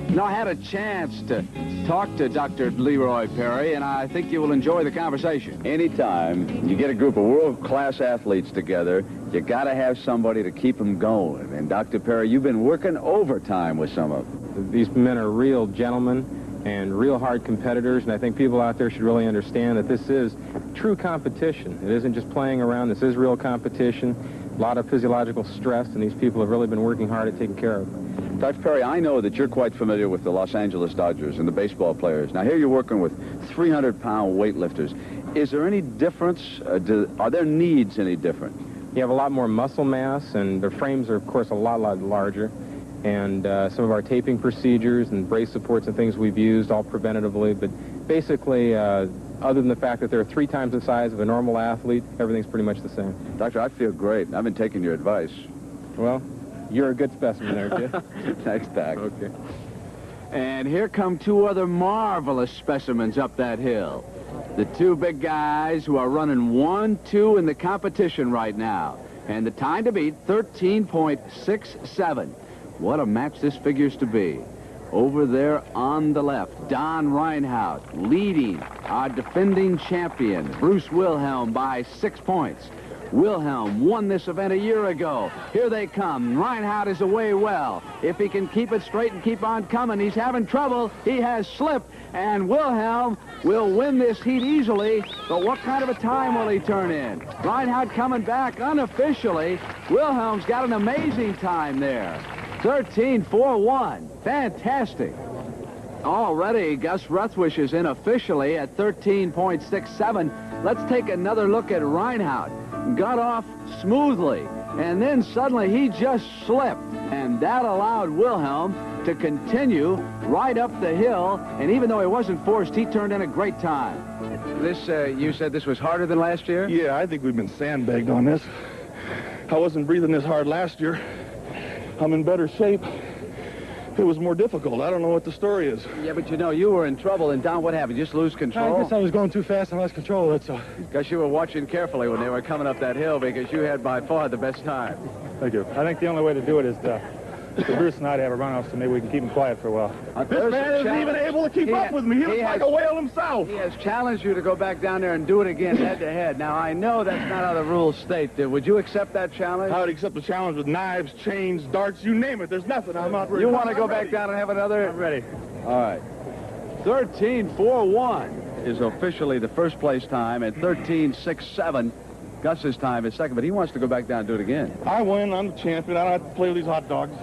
Now, I had a chance to talk to Dr. Leroy Perry, and I think you will enjoy the conversation. Anytime you get a group of world-class athletes together, you got to have somebody to keep them going. And Dr. Perry, you've been working overtime with some of them. These men are real gentlemen and real hard competitors, and I think people out there should really understand that this is true competition. It isn't just playing around. This is real competition. A lot of physiological stress, and these people have really been working hard at taking care of it. Dr. Perry, I know that you're quite familiar with the Los Angeles Dodgers and the baseball players. Now, here you're working with 300-pound weightlifters. Is there any difference? Are their needs any different? You have a lot more muscle mass, and their frames are, of course, a lot larger. And some of our taping procedures and brace supports and things we've used all preventatively. But basically, other than the fact that they're 3 times the size of a normal athlete, everything's pretty much the same. Doctor, I feel great. I've been taking your advice. Well, you're a good specimen there, kid. Thanks, Doc. Okay. And here come 2 other marvelous specimens up that hill. The 2 big guys who are running 1-2 in the competition right now. And the time to beat, 13.67. What a match this figures to be. Over there on the left, Don Reinhardt leading our defending champion, Bruce Wilhelm, by 6 points. Wilhelm won this event a year ago. Here they come. Reinhardt is away well. If he can keep it straight and keep on coming, he's having trouble. He has slipped, and Wilhelm will win this heat easily. But what kind of a time will he turn in? Reinhardt coming back unofficially. Wilhelm's got an amazing time there. 13.41. Fantastic. Already, Gus Ruthwish is in officially at 13.67. Let's take another look at Reinhardt. Got off smoothly, and then suddenly he just slipped, and that allowed Wilhelm to continue right up the hill, and even though he wasn't forced, he turned in a great time. This, you said this was harder than last year? Yeah, I think we've been sandbagged on this. I wasn't breathing this hard last year. I'm in better shape. It was more difficult. I don't know what the story is. Yeah, but you know, you were in trouble, and Don, what happened? Just lose control? I guess I was going too fast and lost control, that's all. Guess you were watching carefully when they were coming up that hill, because you had by far the best time. Thank you. I think the only way to do it is for Bruce and I to have a runoff, so maybe we can keep him quiet for a while. This man isn't even able to keep up with me. He looks like a whale himself. He has challenged you to go back down there and do it again head-to-head. Now, I know that's not how the rules state. Would you accept that challenge? I would accept the challenge with knives, chains, darts, you name it. There's nothing. I'm not ready. You want to go back down and have another? I'm ready. All right. 13.41 is officially the first place time, and 13.67 Gus's time is second, but he wants to go back down and do it again. I win. I'm the champion. I don't have to play with these hot dogs.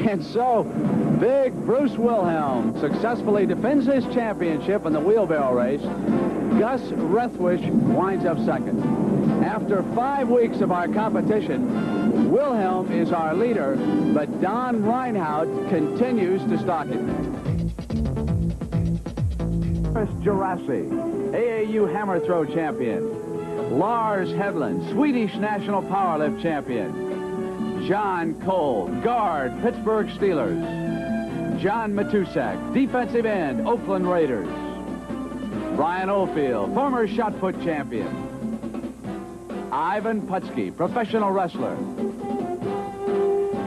And so, big Bruce Wilhelm successfully defends his championship in the wheelbarrow race. Gus Rethwish winds up second. After 5 weeks of our competition, Wilhelm is our leader, but Don Reinhardt continues to stalk him. Chris Gerasi, AAU hammer throw champion. Lars Hedlund, Swedish national powerlift champion. John Cole, guard, Pittsburgh Steelers. John Matusak, defensive end, Oakland Raiders. Brian Oldfield, former shot put champion. Ivan Putski, professional wrestler.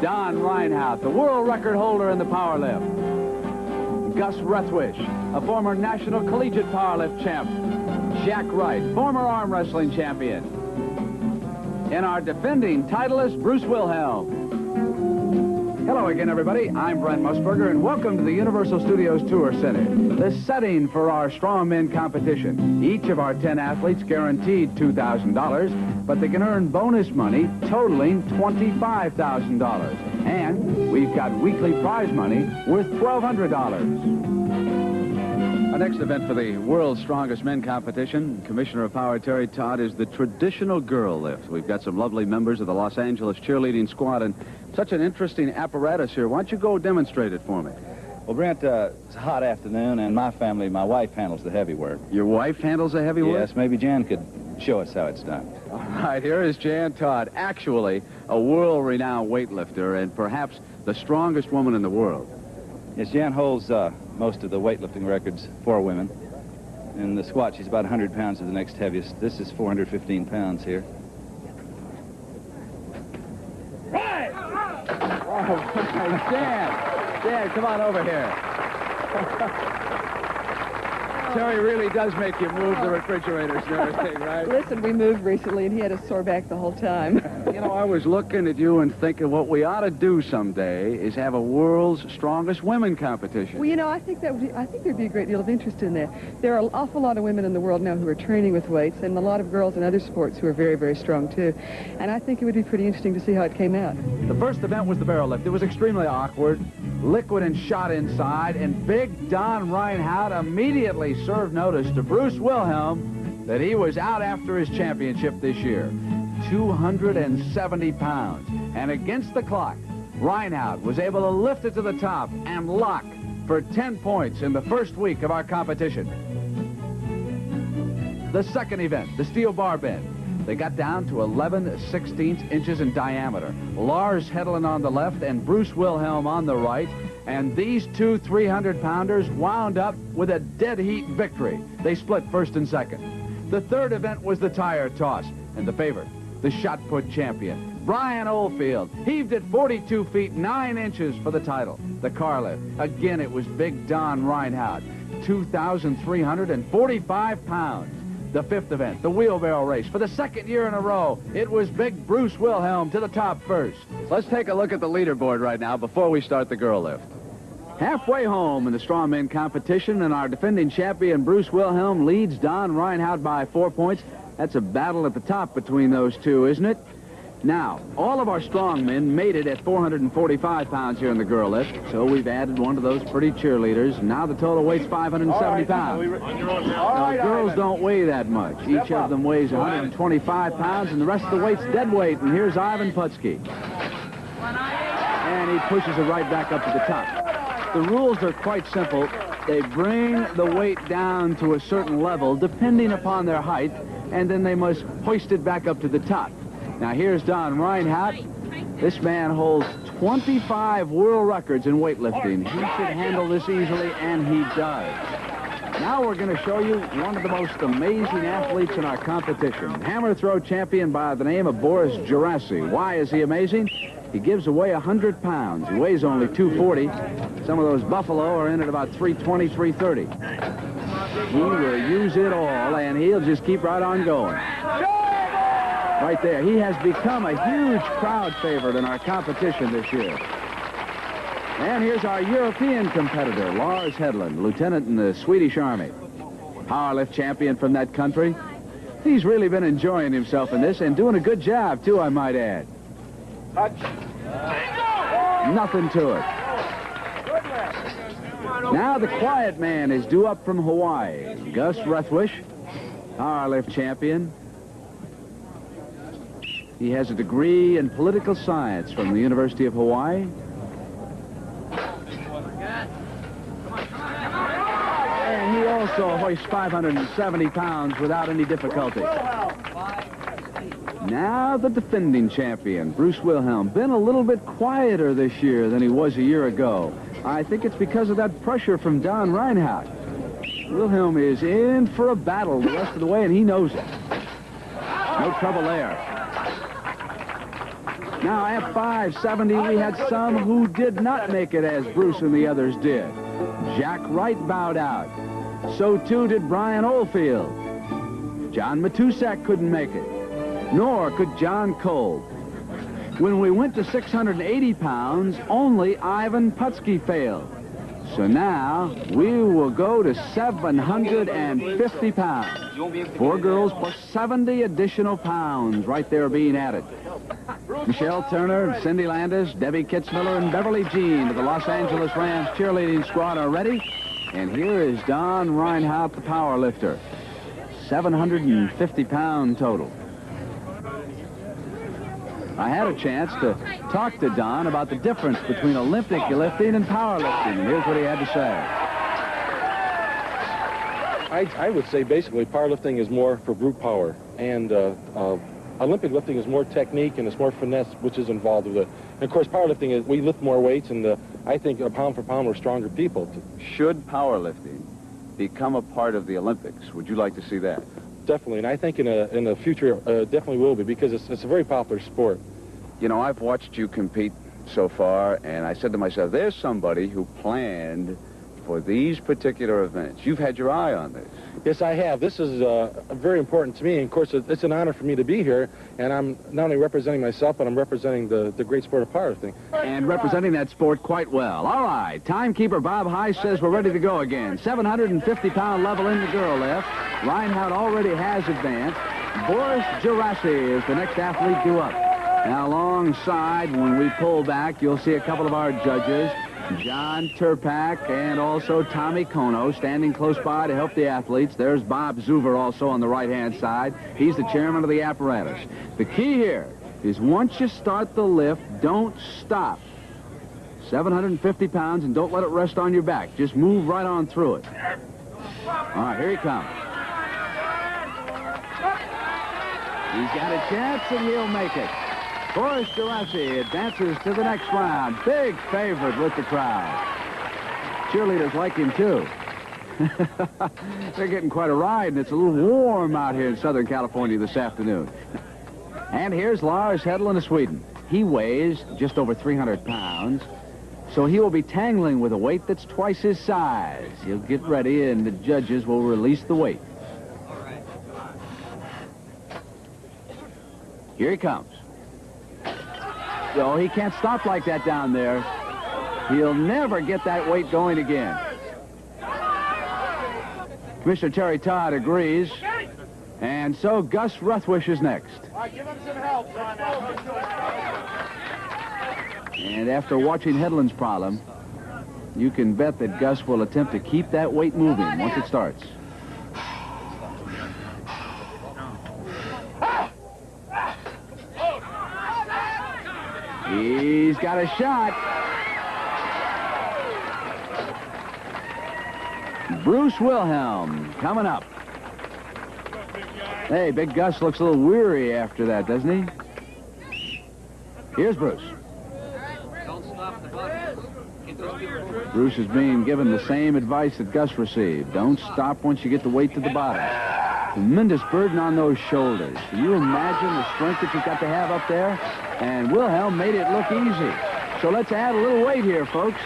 Don Reinhardt, the world record holder in the power lift. Gus Rethwish, a former national collegiate powerlift champ. Jack Wright, former arm wrestling champion. And our defending titleist, Bruce Wilhelm. Hello again, everybody. I'm Brent Musburger, and welcome to the Universal Studios Tour Center, the setting for our strongmen competition. Each of our 10 athletes guaranteed $2,000, but they can earn bonus money totaling $25,000. And we've got weekly prize money worth $1,200. Our next event for the World's Strongest Men competition, Commissioner of Power Terry Todd, is the traditional girl lift. We've got some lovely members of the Los Angeles cheerleading squad and such an interesting apparatus here. Why don't you go demonstrate it for me? Well, Brent, it's a hot afternoon, and my family, my wife handles the heavy work. Your wife handles the heavy work? Yes, maybe Jan could show us how it's done. All right, here is Jan Todd, actually a world-renowned weightlifter and perhaps the strongest woman in the world. Yes, Jan holds most of the weightlifting records for women. In the squat, she's about 100 pounds of the next heaviest. This is 415 pounds here. Right! Oh, Dan, come on over here. Terry really does make you move the refrigerators and everything, right? Listen, we moved recently, and he had a sore back the whole time. You know, I was looking at you and thinking what we ought to do someday is have a world's strongest women competition. Well, you know, I think there'd be a great deal of interest in that. There are an awful lot of women in the world now who are training with weights, and a lot of girls in other sports who are very, very strong, too. And I think it would be pretty interesting to see how it came out. The first event was the barrel lift. It was extremely awkward, liquid and shot inside, and big Don Reinhardt immediately served notice to Bruce Wilhelm that he was out after his championship this year. 270 pounds. And against the clock, Reinhardt was able to lift it to the top and lock for 10 points in the first week of our competition. The second event, the steel bar bend. They got down to 11/16 inches in diameter. Lars Hedlund on the left and Bruce Wilhelm on the right. And these two 300-pounders wound up with a dead heat victory. They split first and second. The third event was the tire toss. And the favorite, the shot put champion, Brian Oldfield, heaved at 42 feet 9 inches for the title. The car lift. Again, it was big Don Reinhardt, 2,345 pounds. The fifth event, the wheelbarrow race. For the second year in a row, it was big Bruce Wilhelm to the top first. Let's take a look at the leaderboard right now before we start the girl lift. Halfway home in the strongmen competition, and our defending champion Bruce Wilhelm leads Don Reinhardt by 4 points. That's a battle at the top between those two, isn't it? Now, all of our strongmen made it at 445 pounds here in the girl lift, so we've added one of those pretty cheerleaders. Now the total weight's 570 pounds. Now, girls don't weigh that much. Each of them weighs 125 pounds, and the rest of the weight's dead weight. And here's Ivan Putski. And he pushes it right back up to the top. The rules are quite simple. They bring the weight down to a certain level, depending upon their height, and then they must hoist it back up to the top. Now, here's Don Reinhardt. This man holds 25 world records in weightlifting. He should handle this easily, and he does. Now we're going to show you one of the most amazing athletes in our competition. Hammer throw champion by the name of Boris Gerasi. Why is he amazing? He gives away 100 pounds. He weighs only 240. Some of those buffalo are in at about 320, 330. He will use it all, and he'll just keep right on going. Right there. He has become a huge crowd favorite in our competition this year. And here's our European competitor, Lars Hedlund, lieutenant in the Swedish Army. Powerlift champion from that country. He's really been enjoying himself in this and doing a good job, too, I might add. Nothing to it. Now the quiet man is due up from Hawaii. Gus Ruthwish, powerlift champion. He has a degree in political science from the University of Hawaii. And he also hoists 570 pounds without any difficulty. Now the defending champion, Bruce Wilhelm, been a little bit quieter this year than he was a year ago. I think it's because of that pressure from Don Reinhardt. Wilhelm is in for a battle the rest of the way, and he knows it. No trouble there. Now at 570, we had some who did not make it as Bruce and the others did. Jack Wright bowed out. So too did Brian Oldfield. John Matusak couldn't make it, nor could John Kolb. When we went to 680 pounds, only Ivan Putski failed. So now we will go to 750 pounds. 4 girls plus 70 additional pounds right there being added. Michelle Turner, Cindy Landis, Debbie Kitzmiller, and Beverly Jean of the Los Angeles Rams cheerleading squad are ready. And here is Don Reinhardt, the power lifter. 750-pound total. I had a chance to talk to Don about the difference between Olympic lifting and powerlifting, and here's what he had to say. I would say basically powerlifting is more for brute power, and Olympic lifting is more technique and it's more finesse which is involved with it. And of course powerlifting is, we lift more weights, and I think pound for pound we're stronger people. Should powerlifting become a part of the Olympics? Would you like to see that? Definitely, and I think in the future definitely will be, because it's a very popular sport. You know, I've watched you compete so far, and I said to myself, there's somebody who planned for these particular events. You've had your eye on this. Yes, I have. This is very important to me, and of course it's an honor for me to be here, and I'm not only representing myself, but I'm representing the great sport of powerlifting. And representing that sport quite well. All right, timekeeper Bob Heiss says we're ready to go again. 750-pound level in the girl lift. Reinhardt already has advanced. Boris Gerasi is the next athlete due up. Now alongside, when we pull back, you'll see a couple of our judges, John Turpak and also Tommy Kono, standing close by to help the athletes. There's Bob Zuver also on the right-hand side. He's the chairman of the apparatus. The key here is once you start the lift, don't stop. 750 pounds, and don't let it rest on your back. Just move right on through it. All right, here he comes. He's got a chance, and he'll make it. Boris Gerasi advances to the next round. Big favorite with the crowd. Cheerleaders like him, too. They're getting quite a ride, and it's a little warm out here in Southern California this afternoon. And here's Lars Hedlund of Sweden. He weighs just over 300 pounds, so he will be tangling with a weight that's twice his size. He'll get ready, and the judges will release the weight. Here he comes. Oh, he can't stop like that down there. He'll never get that weight going again. Commissioner Terry Todd agrees. And so Gus Ruthwish is next. All right, give him some help. And after watching Hedlund's problem, you can bet that Gus will attempt to keep that weight moving once it starts. He's got a shot. Bruce Wilhelm coming up. Hey, Big Gus looks a little weary after that, doesn't he? Here's Bruce. Bruce is being given the same advice that Gus received. Don't stop once you get the weight to the bottom. Tremendous burden on those shoulders. Can you imagine the strength that you've got to have up there? And Wilhelm made it look easy. So let's add a little weight here, folks.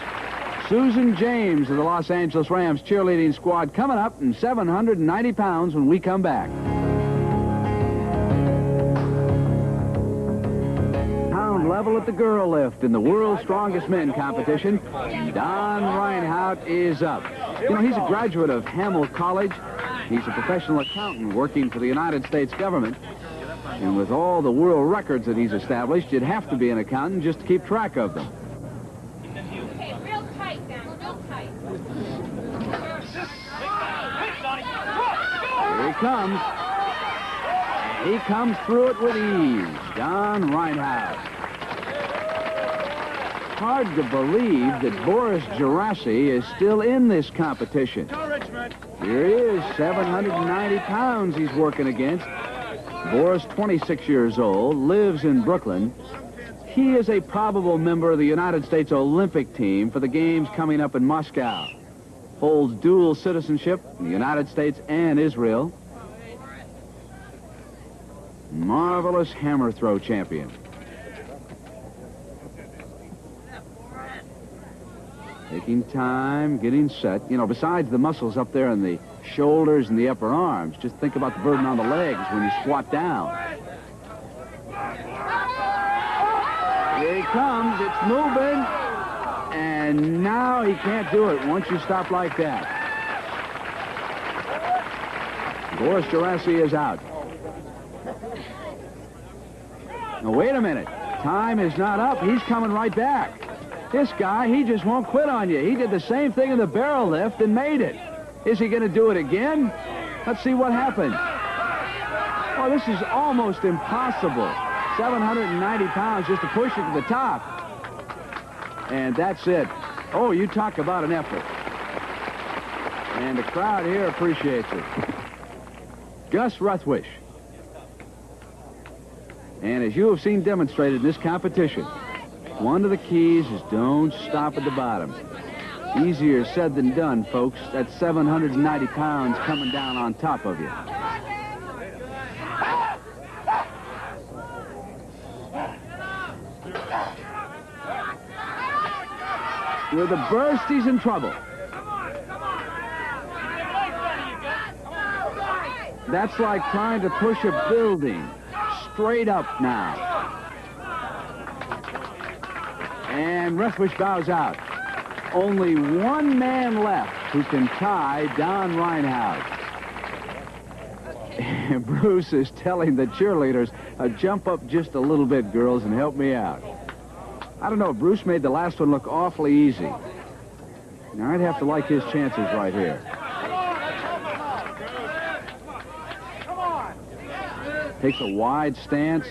Susan James of the Los Angeles Rams cheerleading squad coming up in 790 pounds when we come back. level at the girl lift in the World's Strongest Men competition. Don Reinhardt is up. You know, he's a graduate of Hamel College. He's a professional accountant working for the United States government. And with all the world records that he's established, you'd have to be an accountant just to keep track of them. Okay, real tight now, real tight. Here he comes. He comes through it with ease. Don Reinhardt. Hard to believe that Boris Gerasi is still in this competition. Here he is, 790 pounds he's working against. Boris, 26 years old, lives in Brooklyn. He is a probable member of the United States Olympic team for the games coming up in Moscow. Holds dual citizenship in the United States and Israel. Marvelous hammer throw champion. Taking time, getting set. You know, besides the muscles up there in the shoulders and the upper arms, just think about the burden on the legs when you squat down. Here he comes. It's moving. And now he can't do it once you stop like that. Boris Gerasi is out. Now, wait a minute. Time is not up. He's coming right back. This guy, he just won't quit on you. He did the same thing in the barrel lift and made it. Is he going to do it again? Let's see what happens. Oh, this is almost impossible. 790 pounds just to push it to the top. And that's it. Oh, you talk about an effort. And the crowd here appreciates it. Gus Ruthwish. And as you have seen demonstrated in this competition, one of the keys is don't stop at the bottom. Easier said than done, folks. That's 790 pounds coming down on top of you. With a burst, he's in trouble. That's like trying to push a building straight up now. And Ruthwish bows out. Only one man left who can tie Don Reinhardt. And Bruce is telling the cheerleaders, jump up just a little bit, girls, and help me out. I don't know, Bruce made the last one look awfully easy. Now, I'd have to like his chances right here. Takes a wide stance.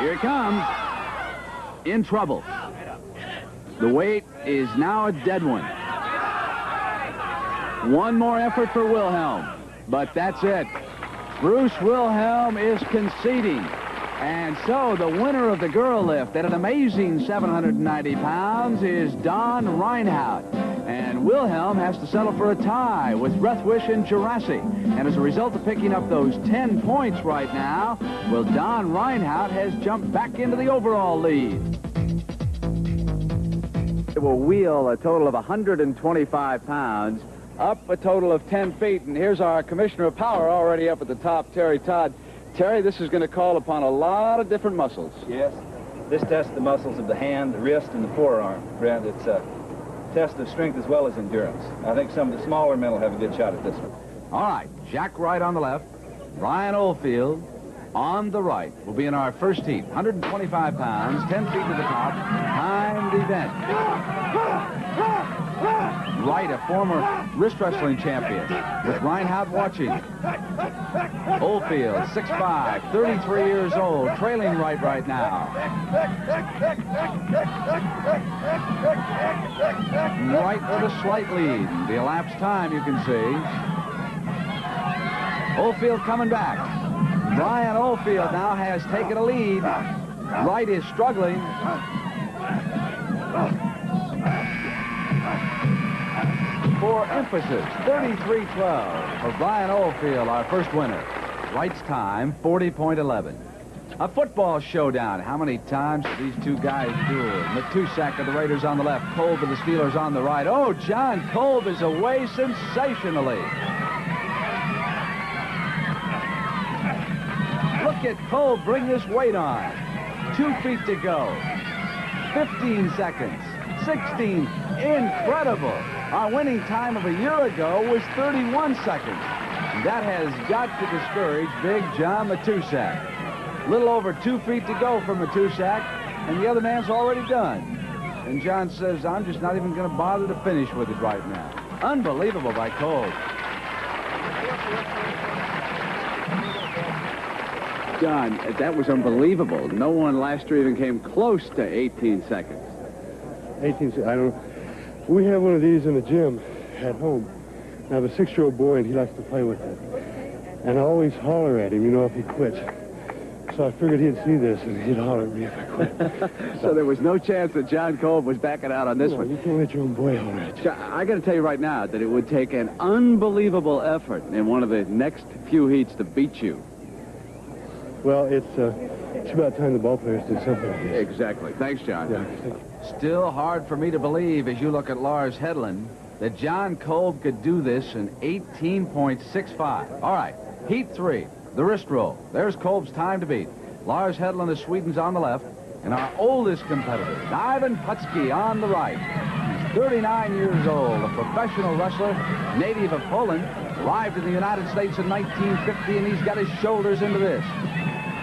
Here it comes. In trouble. The weight is now a dead one. One more effort for Wilhelm, but that's it. Bruce Wilhelm is conceding. And so the winner of the girl lift at an amazing 790 pounds is Don Reinhardt. And Wilhelm has to settle for a tie with Ruthwish and Gerasi. And as a result of picking up those 10 points right now, well, Don Reinhardt has jumped back into the overall lead. It will wheel a total of 125 pounds, up a total of 10 feet. And here's our Commissioner of Power already up at the top, Terry Todd. Terry, this is going to call upon a lot of different muscles. Yes. This tests the muscles of the hand, the wrist, and the forearm. Brent, it's a test of strength as well as endurance. I think some of the smaller men will have a good shot at this one. All right, Jack Wright on the left, Ryan Oldfield on the right. Will be in our first heat. 125 pounds, 10 feet to the top, timed event. Wright, a former wrist wrestling champion, with Reinhardt watching. Oldfield, 6'5", 33 years old, trailing Wright right now. Wright with a slight lead. The elapsed time, you can see. Oldfield coming back. Brian Oldfield now has taken a lead. Wright is struggling. For emphasis, 33-12 for Brian Oldfield, our first winner. Wright's time, 40.11. A football showdown. How many times have these two guys dueled? Matusak of the Raiders on the left, Kolb of the Steelers on the right. Oh, John Kolb is away sensationally. at Kolb bring this weight on. 2 feet to go. 15 seconds. 16. Incredible. Our winning time of a year ago was 31 seconds. That has got to discourage big John Matuszak. Little over 2 feet to go for Matuszak, and the other man's already done. And John says, I'm just not even going to bother to finish with it right now. Unbelievable by Kolb. John, that was unbelievable. No one last year even came close to 18 seconds. 18 seconds, I don't know. We have one of these in the gym at home. I have a 6-year-old boy, and he likes to play with it. And I always holler at him, you know, if he quits. So I figured he'd see this, and he'd holler at me if I quit. So there was no chance that John Kolb was backing out on this one. You can't let your own boy holler at you. I got to tell you right now that it would take an unbelievable effort in one of the next few heats to beat you. Well, it's about time the ball players did something like this. Exactly. Thanks, John. Yeah. Still hard for me to believe, as you look at Lars Hedlund, that John Kolb could do this in 18.65. All right, heat 3, the wrist roll. There's Kolb's time to beat. Lars Hedlund of Sweden's on the left, and our oldest competitor, Ivan Putski, on the right. He's 39 years old, a professional wrestler, native of Poland, arrived in the United States in 1950, and he's got his shoulders into this.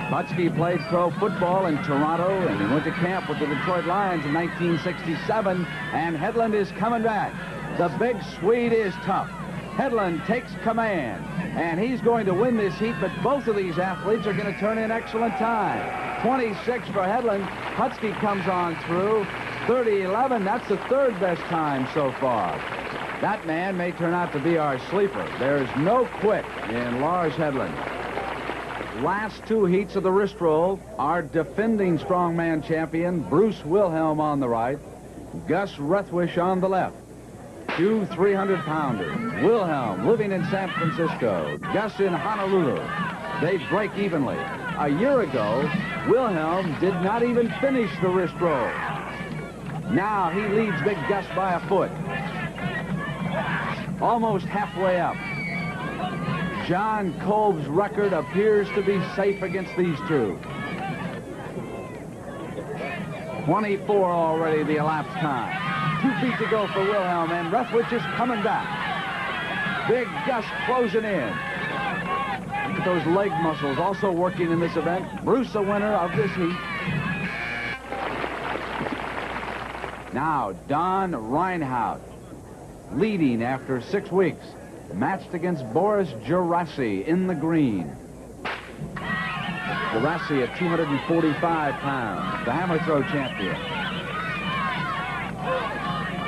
Putski played pro football in Toronto, and he went to camp with the Detroit Lions in 1967, and Hedlund is coming back. The big Swede is tough. Hedlund takes command, and he's going to win this heat, but both of these athletes are going to turn in excellent time. 26 for Hedlund. Putski comes on through. 30-11, that's the third best time so far. That man may turn out to be our sleeper. There's no quit in Lars Hedlund. Last 2 heats of the wrist roll, our defending strongman champion, Bruce Wilhelm on the right, Gus Rethwish on the left. 2 300-pounders. Wilhelm living in San Francisco, Gus in Honolulu. They break evenly. A year ago, Wilhelm did not even finish the wrist roll. Now he leads Big Gus by a foot. Almost halfway up. John Kolb's record appears to be safe against these two. 24 already the elapsed time. 2 feet to go for Wilhelm, and Rethwish is coming back. Big Gus closing in. Look at those leg muscles also working in this event. Bruce, the winner of this heat. Now, Don Reinhardt, leading after 6 weeks. Matched against Boris Gerasi in the green. Gerasi at 245 pounds, the hammer throw champion.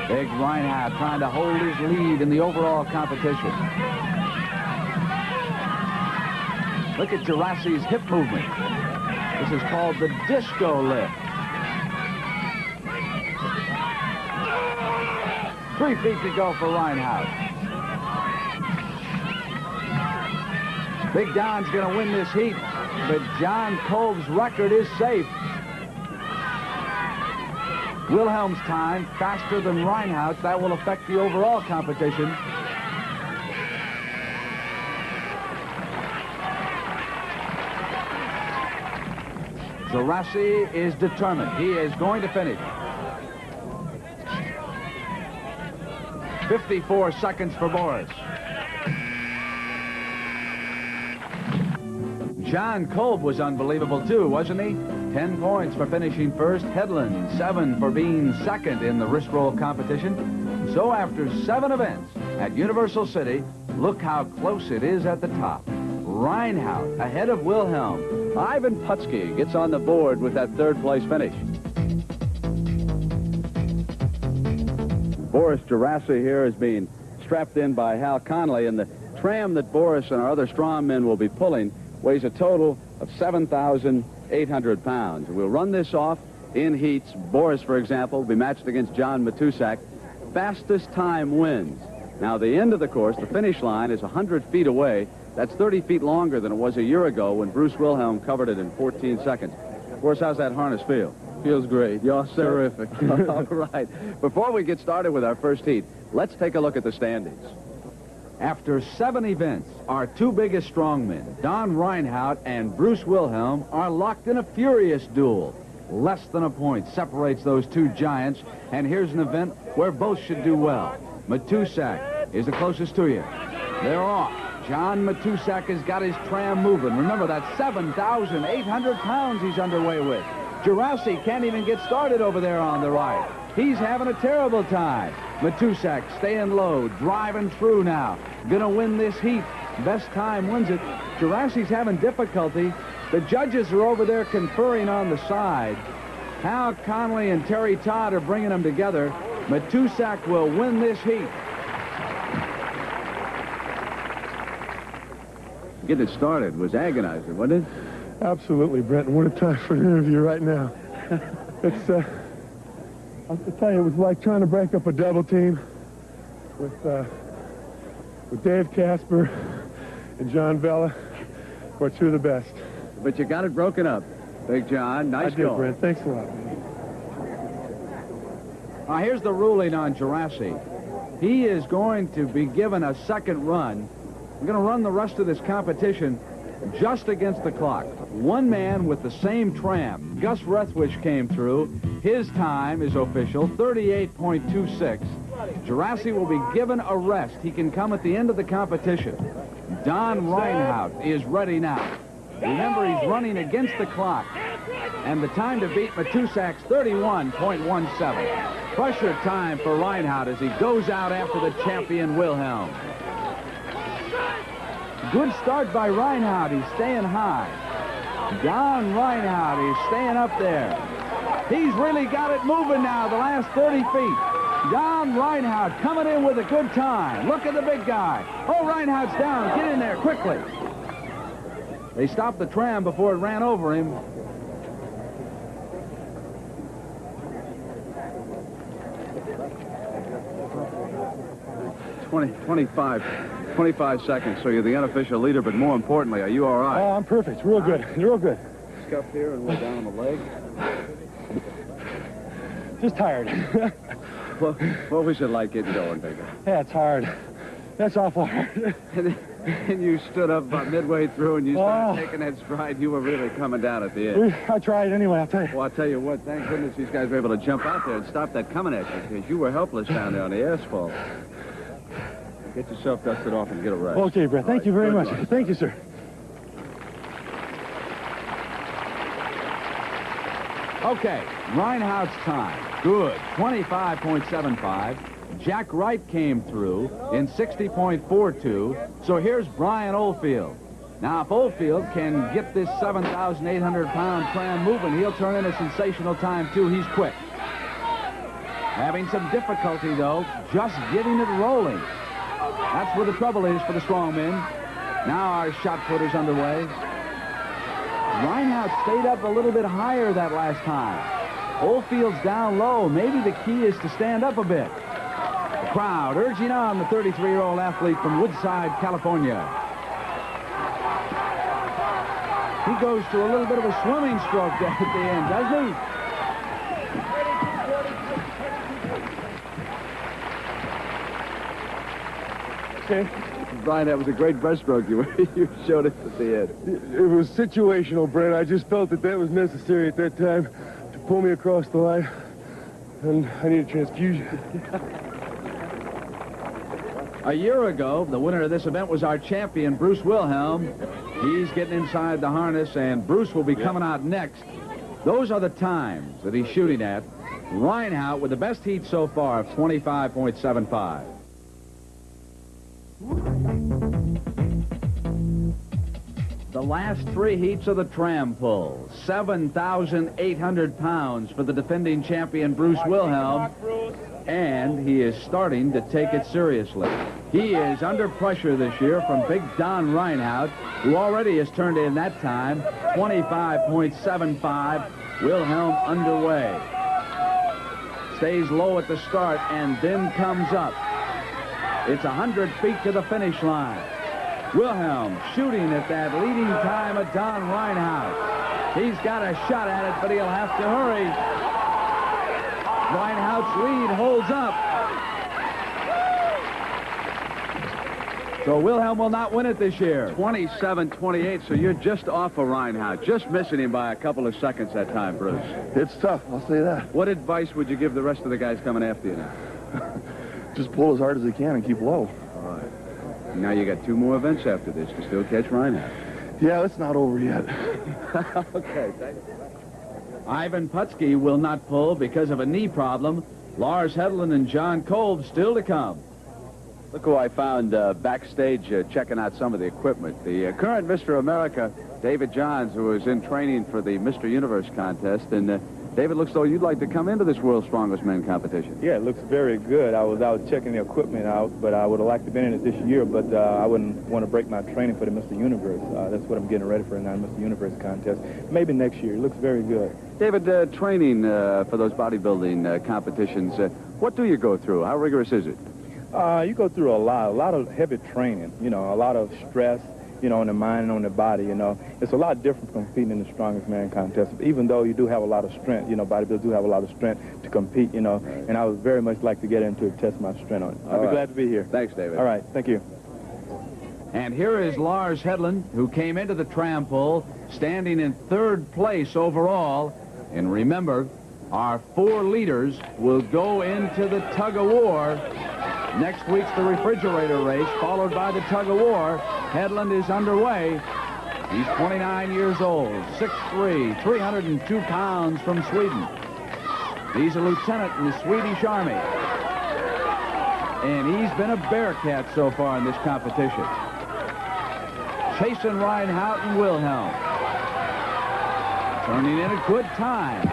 Big Reinhardt trying to hold his lead in the overall competition. Look at Gerasi's hip movement. This is called the disco lift. 3 feet to go for Reinhardt. Big Don's going to win this heat, but John Kolb's record is safe. Wilhelm's time faster than Reinhardt's. That will affect the overall competition. Gerasi is determined. He is going to finish. 54 seconds for Boris. John Kolb was unbelievable, too, wasn't he? 10 points for finishing first. Hedlund, 7 for being second in the wrist roll competition. So after 7 events at Universal City, look how close it is at the top. Reinhardt ahead of Wilhelm. Ivan Putski gets on the board with that third-place finish. Boris Gerasi here is being strapped in by Hal Conley, and the tram that Boris and our other strong men will be pulling weighs a total of 7,800 pounds. We'll run this off in heats. Boris, for example, will be matched against John Matuszak. Fastest time wins. Now, the end of the course, the finish line, is 100 feet away. That's 30 feet longer than it was a year ago when Bruce Wilhelm covered it in 14 seconds. Boris, how's that harness feel? Feels great. You're terrific. All right. Before we get started with our first heat, let's take a look at the standings. After 7 events, our 2 biggest strongmen, Don Reinhardt and Bruce Wilhelm, are locked in a furious duel. Less than a point separates those 2 giants, and here's an event where both should do well. Matusak is the closest to you. They're off. John Matusak has got his tram moving. Remember, that's 7,800 pounds he's underway with. Jurassic can't even get started over there on the right. He's having a terrible time. Matusak staying low, driving through now. Gonna win this heat. Best time wins it. Jurassic's having difficulty. The judges are over there conferring on the side. Hal Connolly and Terry Todd are bringing them together. Matusak will win this heat. Getting it started was agonizing, wasn't it? Absolutely, Brent. And what a time for an interview right now. It's, I'll tell you, it was like trying to break up a double team with Dave Casper and John Vella, who are 2 of the best. But you got it broken up, Big John. Nice I did, going. Brent. Thanks a lot, man. Now, here's the ruling on Jurassic. He is going to be given a second run. We're going to run the rest of this competition just against the clock. One man with the same tram. Gus Rethwish came through. His time is official, 38.26. Jurassic will be given a rest. He can come at the end of the competition. Don Reinhardt is ready now. Remember, he's running against the clock. And the time to beat Matusak's 31.17. Pressure time for Reinhardt as he goes out after the champion Wilhelm. Good start by Reinhardt. He's staying high. Don Reinhardt is staying up there. He's really got it moving now the last 30 feet. Don Reinhardt coming in with a good time. Look at the big guy. Oh, Reinhardt's down. Get in there quickly. They stopped the tram before it ran over him. Twenty-five seconds, so you're the unofficial leader, but more importantly, are you all right? Oh, I'm perfect. Real good. Real good. Scuff here and we're down on the leg. Just tired. What was it like getting going, Baker? Yeah, it's hard. That's awful hard. And you stood up about midway through and you started taking that stride. You were really coming down at the end. I tried anyway, I'll tell you. Well, I'll tell you what, thank goodness these guys were able to jump out there and stop that coming at you, because you were helpless down there on the asphalt. Get yourself dusted off and get a rest. Okay, Brett. Thank you very much. Thank you, sir. Okay, Reinhardt's time. Good. 25.75. Jack Wright came through in 60.42. So here's Brian Oldfield. Now, if Oldfield can get this 7,800-pound tram moving, he'll turn in a sensational time, too. He's quick. Having some difficulty, though, just getting it rolling. That's where the trouble is for the strong men. Now our shot put is underway. Reinhardt stayed up a little bit higher that last time. Oldfield's down low. Maybe the key is to stand up a bit. The crowd urging on the 33-year-old athlete from Woodside, California. He goes to a little bit of a swimming stroke there at the end, doesn't he? Okay. Brian, that was a great breaststroke you showed us at the end. It was situational, Brent. I just felt that was necessary at that time to pull me across the line, and I need a transfusion. A year ago, the winner of this event was our champion, Bruce Wilhelm. He's getting inside the harness, and Bruce will be coming out next. Those are the times that he's shooting at. Reinhardt with the best heat so far of 25.75. The last 3 heats of the tram pull. 7,800 pounds for the defending champion, Bruce Wilhelm. And he is starting to take it seriously. He is under pressure this year from Big Don Reinhardt, who already has turned in that time, 25.75. Wilhelm underway. Stays low at the start and then comes up. It's 100 feet to the finish line. Wilhelm shooting at that leading time of Don Reinhardt. He's got a shot at it, but he'll have to hurry. Reinhardt's lead holds up. So Wilhelm will not win it this year. 27-28, so you're just off of Reinhardt, just missing him by a couple of seconds that time, Bruce. It's tough, I'll say that. What advice would you give the rest of the guys coming after you now? Just pull as hard as they can and keep low. All right. Now you got 2 more events after this to still catch Reinhardt. Yeah, it's not over yet. Okay, thanks. Ivan Putski will not pull because of a knee problem. Lars Hedlund and John Kolb still to come. Look who I found backstage checking out some of the equipment. The current Mr. America, David Johns, who is in training for the Mr. Universe contest. And David, looks though you'd like to come into this World's Strongest Men competition. Yeah, it looks very good. I was out checking the equipment out, but I would have liked to have been in it this year, but I wouldn't want to break my training for the Mr. Universe. That's what I'm getting ready for now, Mr. Universe contest. Maybe next year. It looks very good. David, training for those bodybuilding competitions, what do you go through? How rigorous is it? You go through a lot of heavy training, you know, a lot of stress, you know, on the mind and on the body, you know. It's a lot different from competing in the Strongest Man contest. Even though you do have a lot of strength, you know, bodybuilders do have a lot of strength to compete, you know, and I would very much like to get into it, test my strength on it. I'll be glad to be here. Thanks, David. All right, thank you. And here is Lars Hedlund, who came into the tram poll standing in 3rd place overall. And remember, our 4 leaders will go into the tug-of-war. Next week's the refrigerator race, followed by the tug-of-war. Hedlund is underway. He's 29 years old, 6'3", 302 pounds from Sweden. He's a lieutenant in the Swedish Army. And he's been a bearcat so far in this competition. Chasing Reinhardt and Wilhelm. Turning in a good time.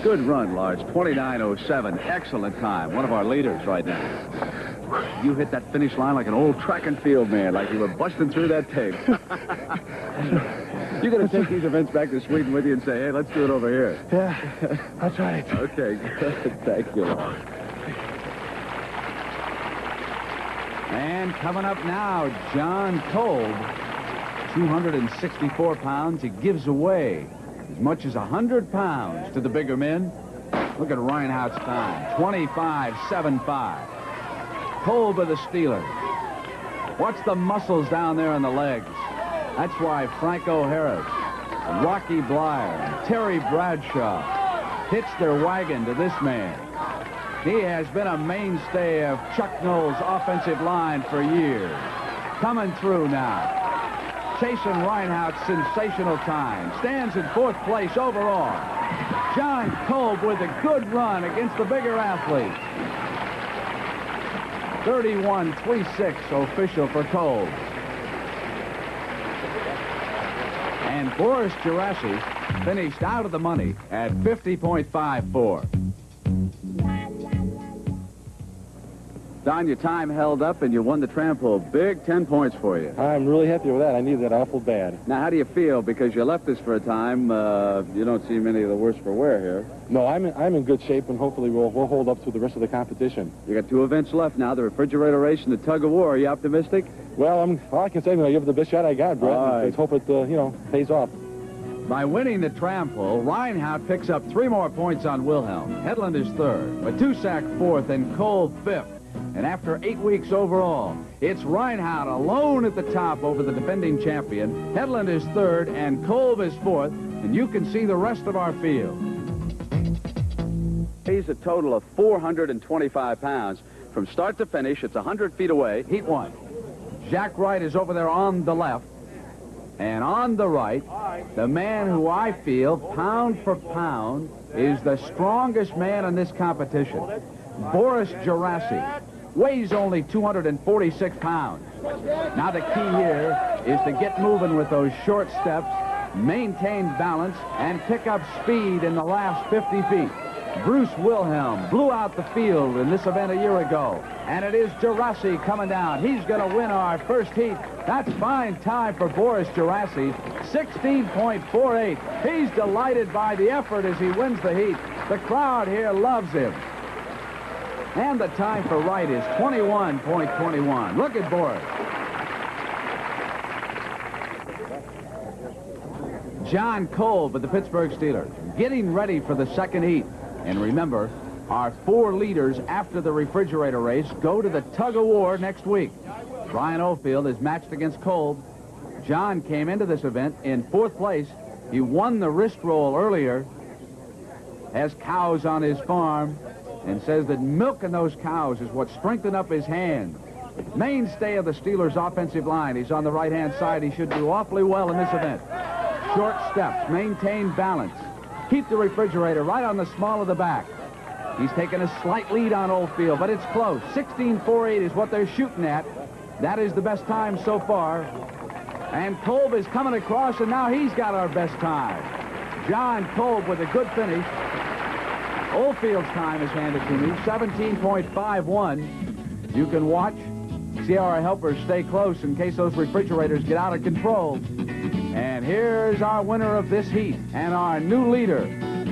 Good run, Lars. 29:07. Excellent time. One of our leaders right now. You hit that finish line like an old track and field man, like you were busting through that tape. You're going to take these events back to Sweden with you and say, hey, let's do it over here. Yeah, that's right. Okay, good. Thank you, Lars. And coming up now, John Kolb, 264 pounds. He gives away as much as 100 pounds to the bigger men. Look at Reinhardt's time, 25.75. Kolb of the Steelers. Watch the muscles down there on the legs. That's why Franco Harris, Rocky Blyer, and Terry Bradshaw hitched their wagon to this man. He has been a mainstay of Chuck Noll's offensive line for years. Coming through now. Chasing Reinhardt's sensational time. Stands in 4th place overall. John Kolb with a good run against the bigger athlete. 31.36 official for Kolb. And Boris Gerasi finished out of the money at 50.54. Don, your time held up and you won the tram poll. Big 10 points for you. I'm really happy with that. I needed that awful bad. Now, how do you feel? Because you left us for a time. You don't see many of the worse for wear here. No, I'm in good shape, and hopefully we'll hold up through the rest of the competition. You got 2 events left now, the refrigerator race and the tug-of-war. Are you optimistic? Well, all I can say is I give it the best shot I got, Brett. Right. Let's hope it, pays off. By winning the tram poll, Reinhardt picks up 3 more points on Wilhelm. Hedlund is 3rd, Matusak 4th, and Kolb 5th. And after 8 weeks overall, it's Reinhardt alone at the top over the defending champion. Hedlund is 3rd, and Kolb is 4th. And you can see the rest of our field. He's a total of 425 pounds. From start to finish, it's 100 feet away. Heat 1. Jack Wright is over there on the left. And on the right, the man who I feel, pound for pound, is the strongest man in this competition. Boris Gerasi weighs only 246 pounds. Now the key here is to get moving with those short steps, maintain balance, and pick up speed in the last 50 feet. Bruce Wilhelm blew out the field in this event a year ago. And it is Gerasi coming down. He's going to win our first heat. That's fine time for Boris Gerasi, 16.48. He's delighted by the effort as he wins the heat. The crowd here loves him. And the time for Wright is 21.21. Look at Boris. John Kolb of the Pittsburgh Steelers, getting ready for the second heat. And remember, our 4 leaders after the refrigerator race go to the tug-of-war next week. Brian Oldfield is matched against Kolb. John came into this event in 4th place. He won the wrist roll earlier, has cows on his farm, and says that milking those cows is what strengthened up his hand. Mainstay of the Steelers' offensive line. He's on the right-hand side. He should do awfully well in this event. Short steps, maintain balance. Keep the refrigerator right on the small of the back. He's taken a slight lead on Oldfield, but it's close. 16.48 is what they're shooting at. That is the best time so far. And Kolb is coming across, and now he's got our best time. John Kolb with a good finish. Oldfield's time is handed to me, 17.51. You can watch, see how our helpers stay close in case those refrigerators get out of control. And here's our winner of this heat and our new leader,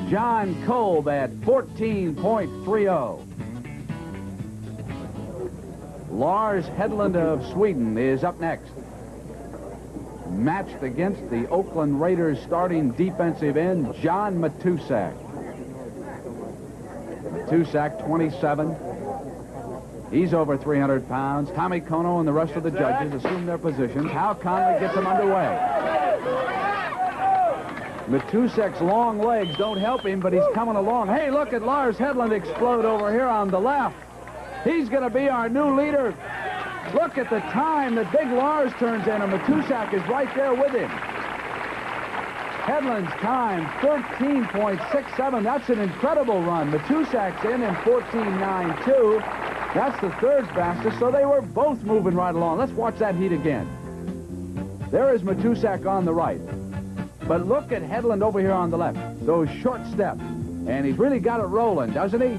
John Kolb at 14.30. Lars Hedlund of Sweden is up next. Matched against the Oakland Raiders starting defensive end, John Matusak. Matusak, 27. He's over 300 pounds. Tommy Kono and the rest of the judges assume their positions. Hal Conley gets them underway. Matusak's long legs don't help him, but he's coming along. Hey, look at Lars Hedlund explode over here on the left. He's going to be our new leader. Look at the time that big Lars turns in, and Matusak is right there with him. Hedlund's time, 13.67. That's an incredible run. Matusak's in 14.92. That's the 3rd fastest, so they were both moving right along. Let's watch that heat again. There is Matusak on the right. But look at Hedlund over here on the left. Those short steps. And he's really got it rolling, doesn't he?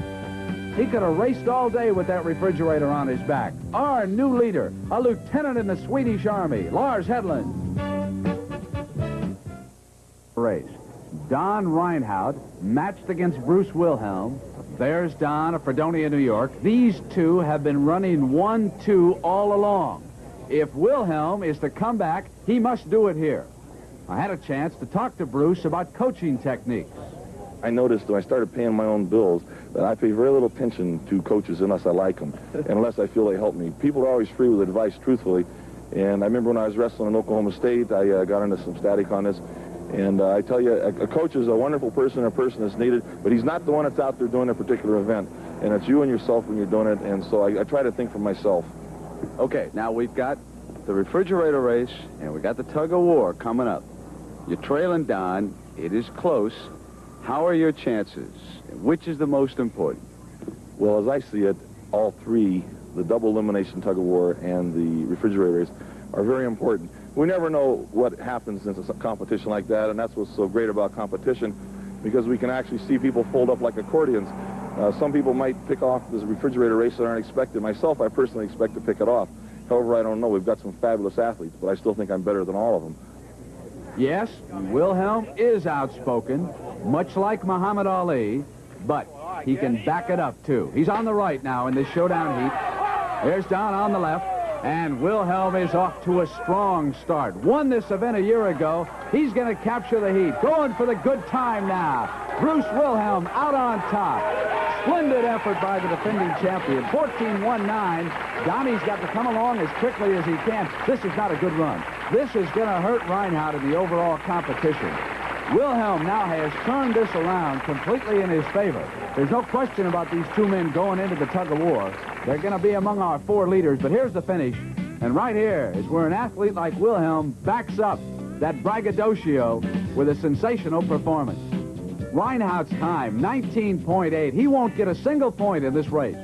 He could have raced all day with that refrigerator on his back. Our new leader, a lieutenant in the Swedish Army, Lars Hedlund. Race. Don Reinhardt matched against Bruce Wilhelm. There's Don of Fredonia, New York. These two have been running 1-2 all along. If Wilhelm is to come back, he must do it here. I had a chance to talk to Bruce about coaching techniques. I noticed when I started paying my own bills that I pay very little attention to coaches unless I like them and unless I feel they help me. People are always free with advice, truthfully. And I remember when I was wrestling in Oklahoma State, I got into some static on this. And I tell you, a coach is a wonderful person, a person that's needed, but he's not the one that's out there doing a particular event. And it's you and yourself when you're doing it, and so I try to think for myself. Okay, now we've got the refrigerator race, and we got the tug-of-war coming up. You're trailing Don. It is close. How are your chances? Which is the most important? Well, as I see it, all 3, the double elimination tug-of-war and the refrigerator race, are very important. We never know what happens in a competition like that, and that's what's so great about competition, because we can actually see people fold up like accordions. Some people might pick off this refrigerator race that aren't expected. Myself, I personally expect to pick it off. However, I don't know. We've got some fabulous athletes, but I still think I'm better than all of them. Yes, Wilhelm is outspoken, much like Muhammad Ali, but he can back it up, too. He's on the right now in this showdown heat. There's Don on the left. And Wilhelm is off to a strong start. Won this event a year ago. He's going to capture the heat. Going for the good time now. Bruce Wilhelm out on top. Splendid effort by the defending champion. 14.19. Donnie's got to come along as quickly as he can. This is not a good run. This is going to hurt Reinhardt in the overall competition. Wilhelm now has turned this around completely in his favor. There's no question about these 2 men going into the tug-of-war. They're going to be among our 4 leaders, but here's the finish. And right here is where an athlete like Wilhelm backs up that braggadocio with a sensational performance. Reinhardt's time, 19.8. He won't get a single point in this race.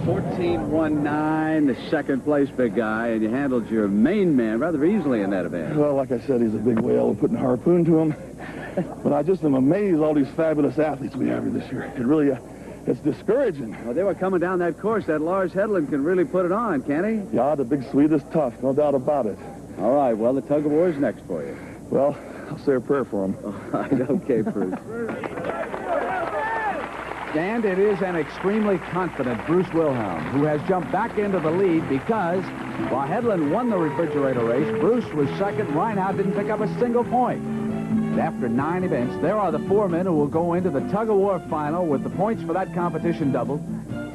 14.19, the 2nd place big guy, and you handled your main man rather easily in that event. Well, like I said, he's a big whale. We're putting a harpoon to him. But I just am amazed all these fabulous athletes we have here this year. It really, it's discouraging. Well, they were coming down that course. That Lars Hedlund can really put it on, can he? Yeah, the big Swede is tough, no doubt about it. All right, well, the tug-of-war is next for you. Well, I'll say a prayer for him. All right, okay, Bruce. And it is an extremely confident Bruce Wilhelm who has jumped back into the lead because while Hedlund won the refrigerator race, Bruce was second. Reinhardt didn't pick up a single point. After 9 events, there are the 4 men who will go into the tug-of-war final with the points for that competition doubled.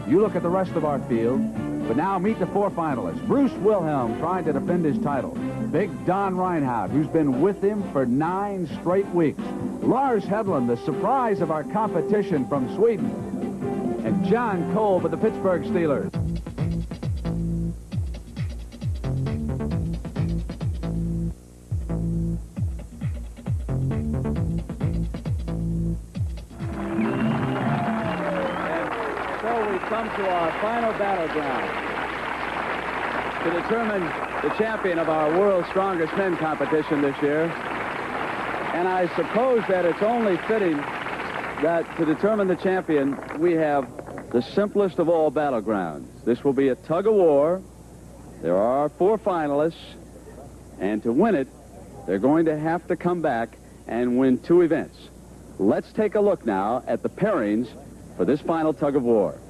You look at the rest of our field. But now meet the 4 finalists. Bruce Wilhelm trying to defend his title. Big Don Reinhardt, who's been with him for 9 straight weeks. Lars Hedlund, the surprise of our competition from Sweden. And John Kolb of the Pittsburgh Steelers. Come to our final battleground to determine the champion of our World's Strongest Men competition this year. And I suppose that it's only fitting that to determine the champion, we have the simplest of all battlegrounds. This will be a tug-of-war. There are 4 finalists, and to win it, they're going to have to come back and win 2 events. Let's take a look now at the pairings for this final tug-of-war.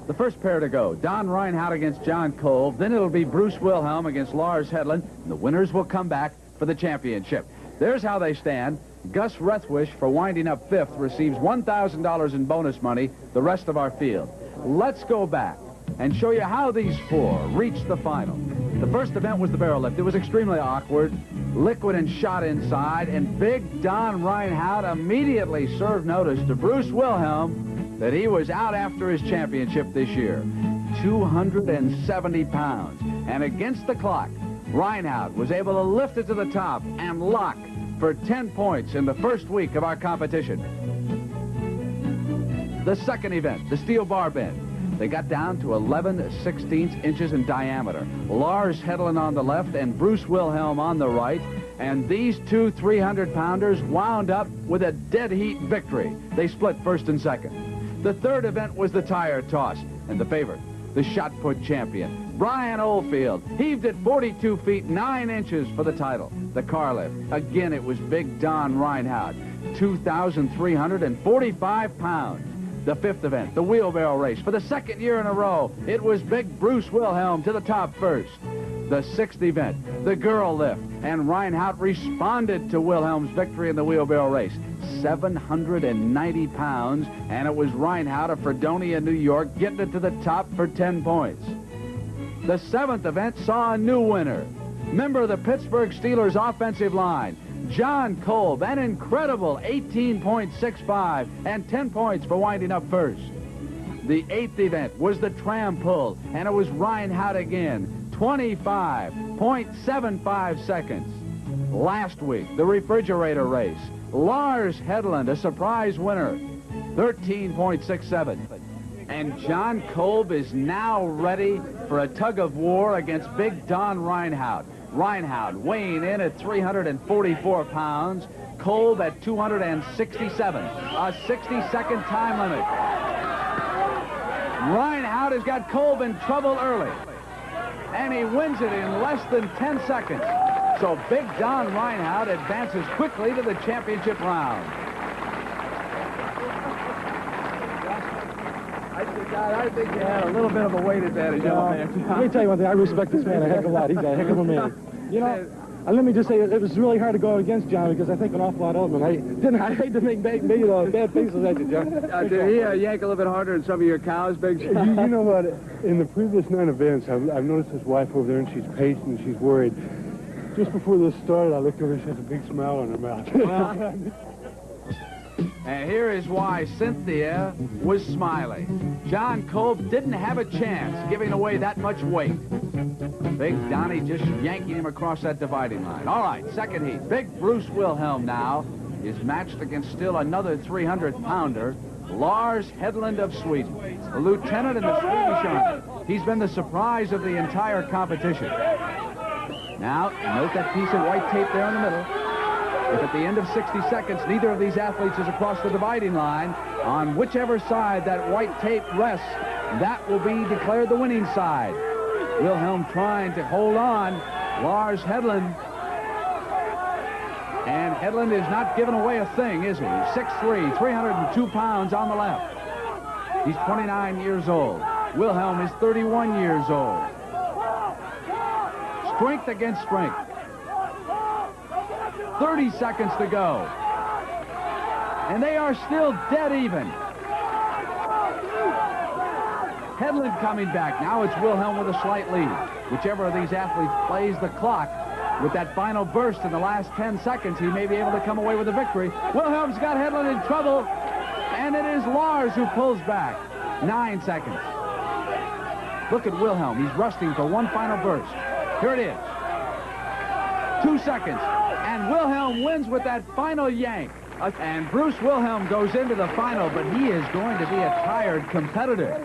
The first pair to go, Don Reinhardt against John Kolb. Then it'll be Bruce Wilhelm against Lars Hedlund. And the winners will come back for the championship. There's how they stand. Gus Rethwish, for winding up 5th, receives $1,000 in bonus money, the rest of our field. Let's go back and show you how these 4 reached the final. The first event was the barrel lift. It was extremely awkward, liquid and shot inside, and Big Don Reinhardt immediately served notice to Bruce Wilhelm that he was out after his championship this year. 270 pounds. And against the clock, Reinhardt was able to lift it to the top and lock for 10 points in the first week of our competition. The second event, the steel bar bend. They got down to 11/16 inches in diameter. Lars Hedlund on the left and Bruce Wilhelm on the right. And these 2 300-pounders wound up with a dead heat victory. They split first and second. The third event was the tire toss, and the favorite, the shot put champion, Brian Oldfield, heaved it 42 feet 9 inches for the title. The car lift, again it was Big Don Reinhardt, 2,345 pounds. The fifth event, the wheelbarrow race, for the second year in a row, it was Big Bruce Wilhelm to the top first. The sixth event, the girl lift, and Reinhardt responded to Wilhelm's victory in the wheelbarrow race. 790 pounds, and it was Reinhardt of Fredonia, New York, getting it to the top for 10 points. The seventh event saw a new winner. Member of the Pittsburgh Steelers offensive line, John Kolb, an incredible 18.65 and 10 points for winding up first. The eighth event was the tram pull, and it was Reinhardt again, 25.75 seconds. Last week, the refrigerator race, Lars Hedlund, a surprise winner, 13.67. And John Kolb is now ready for a tug-of-war against Big Don Reinhardt. Reinhardt weighing in at 344 pounds, Kolb at 267, a 60-second time limit. Reinhardt has got Kolb in trouble early, and he wins it in less than 10 seconds. So Big Don Reinhardt advances quickly to the championship round. I think you had a little bit of a weight advantage. Let me tell you one thing. I respect this man a heck of a lot. He's a heck of a man. You know, let me just say it was really hard to go against John because I think an awful lot of him. I hate to make bad faces at you, John. Did he yank a little bit harder than some of your cows, Big? You know what? In the previous 9 events, I've noticed his wife over there, and she's patient and she's worried. Just before this started, I looked over and she has a big smile on her mouth. And here is why Cynthia was smiling. John Kolb didn't have a chance giving away that much weight. Big Donnie just yanking him across that dividing line. All right, second heat. Big Bruce Wilhelm now is matched against still another 300-pounder, Lars Hedlund of Sweden, a lieutenant in the Swedish Army. He's been the surprise of the entire competition. Now, note that piece of white tape there in the middle. If at the end of 60 seconds, neither of these athletes is across the dividing line, on whichever side that white tape rests, that will be declared the winning side. Wilhelm trying to hold on. Lars Hedlund. And Hedlund is not giving away a thing, is he? 6'3", 302 pounds on the left. He's 29 years old. Wilhelm is 31 years old. Strength against strength. 30 seconds to go. And they are still dead even. Hedlund coming back. Now it's Wilhelm with a slight lead. Whichever of these athletes plays the clock with that final burst in the last 10 seconds, he may be able to come away with a victory. Wilhelm's got Hedlund in trouble, and it is Lars who pulls back. 9 seconds. Look at Wilhelm. He's rusting for one final burst. Here it is. 2 seconds. And Wilhelm wins with that final yank. And Bruce Wilhelm goes into the final, but he is going to be a tired competitor.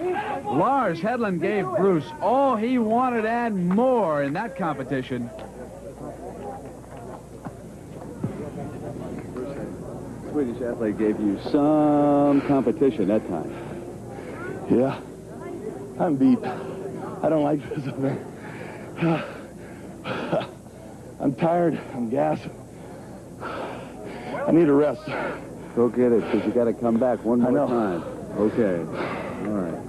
Lars Hedlund gave Bruce all he wanted and more in that competition. Swedish athlete gave you some competition that time. Yeah, I'm beat. I don't like this event. I'm tired. I'm gassed. I need a rest. Go get it, because you got to come back one more time. Okay. All right.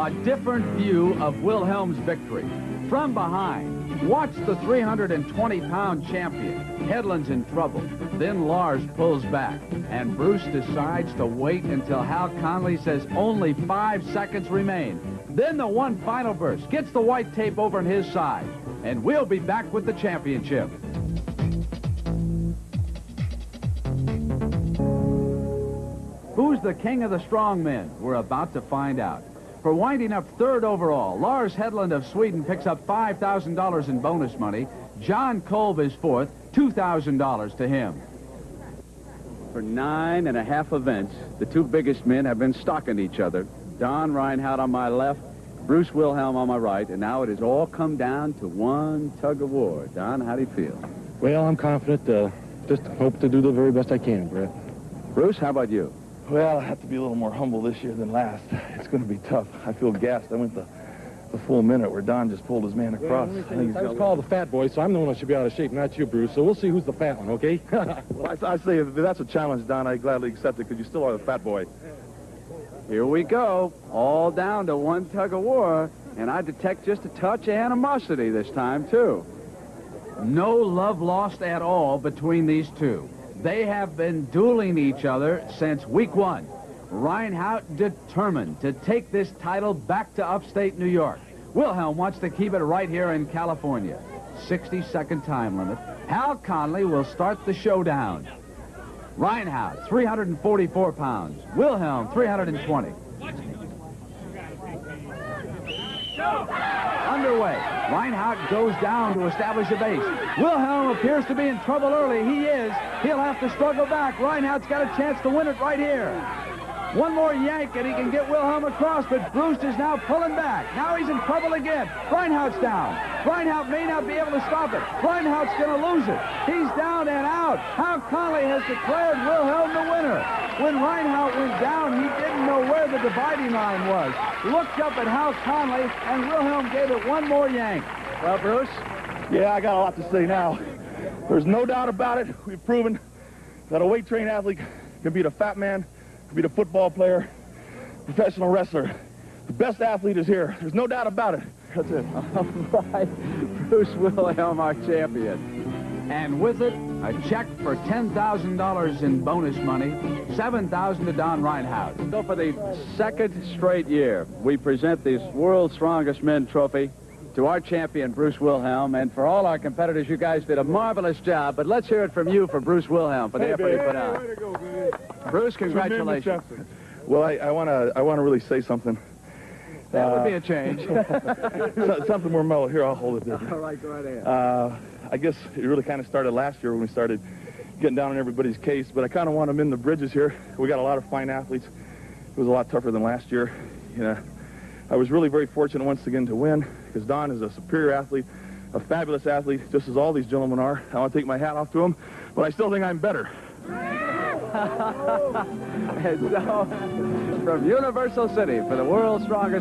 A different view of Wilhelm's victory. From behind, watch the 320-pound champion. Hedlund's in trouble. Then Lars pulls back, and Bruce decides to wait until Hal Conley says only 5 seconds remain. Then the one final burst gets the white tape over on his side, and we'll be back with the championship. Who's the king of the strongmen? We're about to find out. For winding up third overall, Lars Hedlund of Sweden picks up $5,000 in bonus money. John Kolb is fourth, $2,000 to him. For 9.5 events, the two biggest men have been stalking each other. Don Reinhardt on my left, Bruce Wilhelm on my right, and now it has all come down to one tug of war. Don, how do you feel? Well, I'm confident. Just hope to do the very best I can, Brett. Bruce, how about you? Well, I have to be a little more humble this year than last. It's going to be tough. I feel gassed. I went the full minute where Don just pulled his man across. I was called the fat boy, so I'm the one that should be out of shape, not you, Bruce. So we'll see who's the fat one, okay? Well, I say if that's a challenge, Don, I gladly accept it, because you still are the fat boy. Here we go. All down to one tug of war, and I detect just a touch of animosity this time, too. No love lost at all between these two. They have been dueling each other since week one. Reinhardt determined to take this title back to upstate New York. Wilhelm wants to keep it right here in California. 60-second time limit. Hal Conley will start the showdown. Reinhardt, 344 pounds. Wilhelm, 320. Underway. Reinhardt goes down to establish a base. Wilhelm appears to be in trouble early. He is. He'll have to struggle back. Reinhardt's got a chance to win it right here. One more yank and he can get Wilhelm across, but Bruce is now pulling back. Now he's in trouble again. Reinhardt's down. Reinhardt may not be able to stop it. Reinhardt's going to lose it. He's down and out. Hal Conley has declared Wilhelm the winner. When Reinhardt went down, he didn't know where the dividing line was. Looked up at Hal Conley, and Wilhelm gave it one more yank. Well, Bruce? Yeah, I got a lot to say now. There's no doubt about it. We've proven that a weight-trained athlete can beat a fat man, can beat a football player, professional wrestler. The best athlete is here. There's no doubt about it. That's it. All right. Bruce Wilhelm, our champion. And with it, a check for $10,000 in bonus money, $7,000 to Don Reinhardt. So for the second straight year, we present this World's Strongest Men trophy to our champion, Bruce Wilhelm. And for all our competitors, you guys did a marvelous job. But let's hear it from you for Bruce Wilhelm for the effort he put out. Way to go, baby. Bruce, congratulations. Well, I want to really say something. That would be a change. Something more mellow. Here, I'll hold it. All right, go right ahead. I guess it really kind of started last year when we started getting down on everybody's case, but I kind of want to mend the bridges here. We got a lot of fine athletes. It was a lot tougher than last year. You know, I was really very fortunate once again to win, because Don is a superior athlete, a fabulous athlete, just as all these gentlemen are. I want to take my hat off to him, but I still think I'm better. And so, from Universal City for the World's Strongest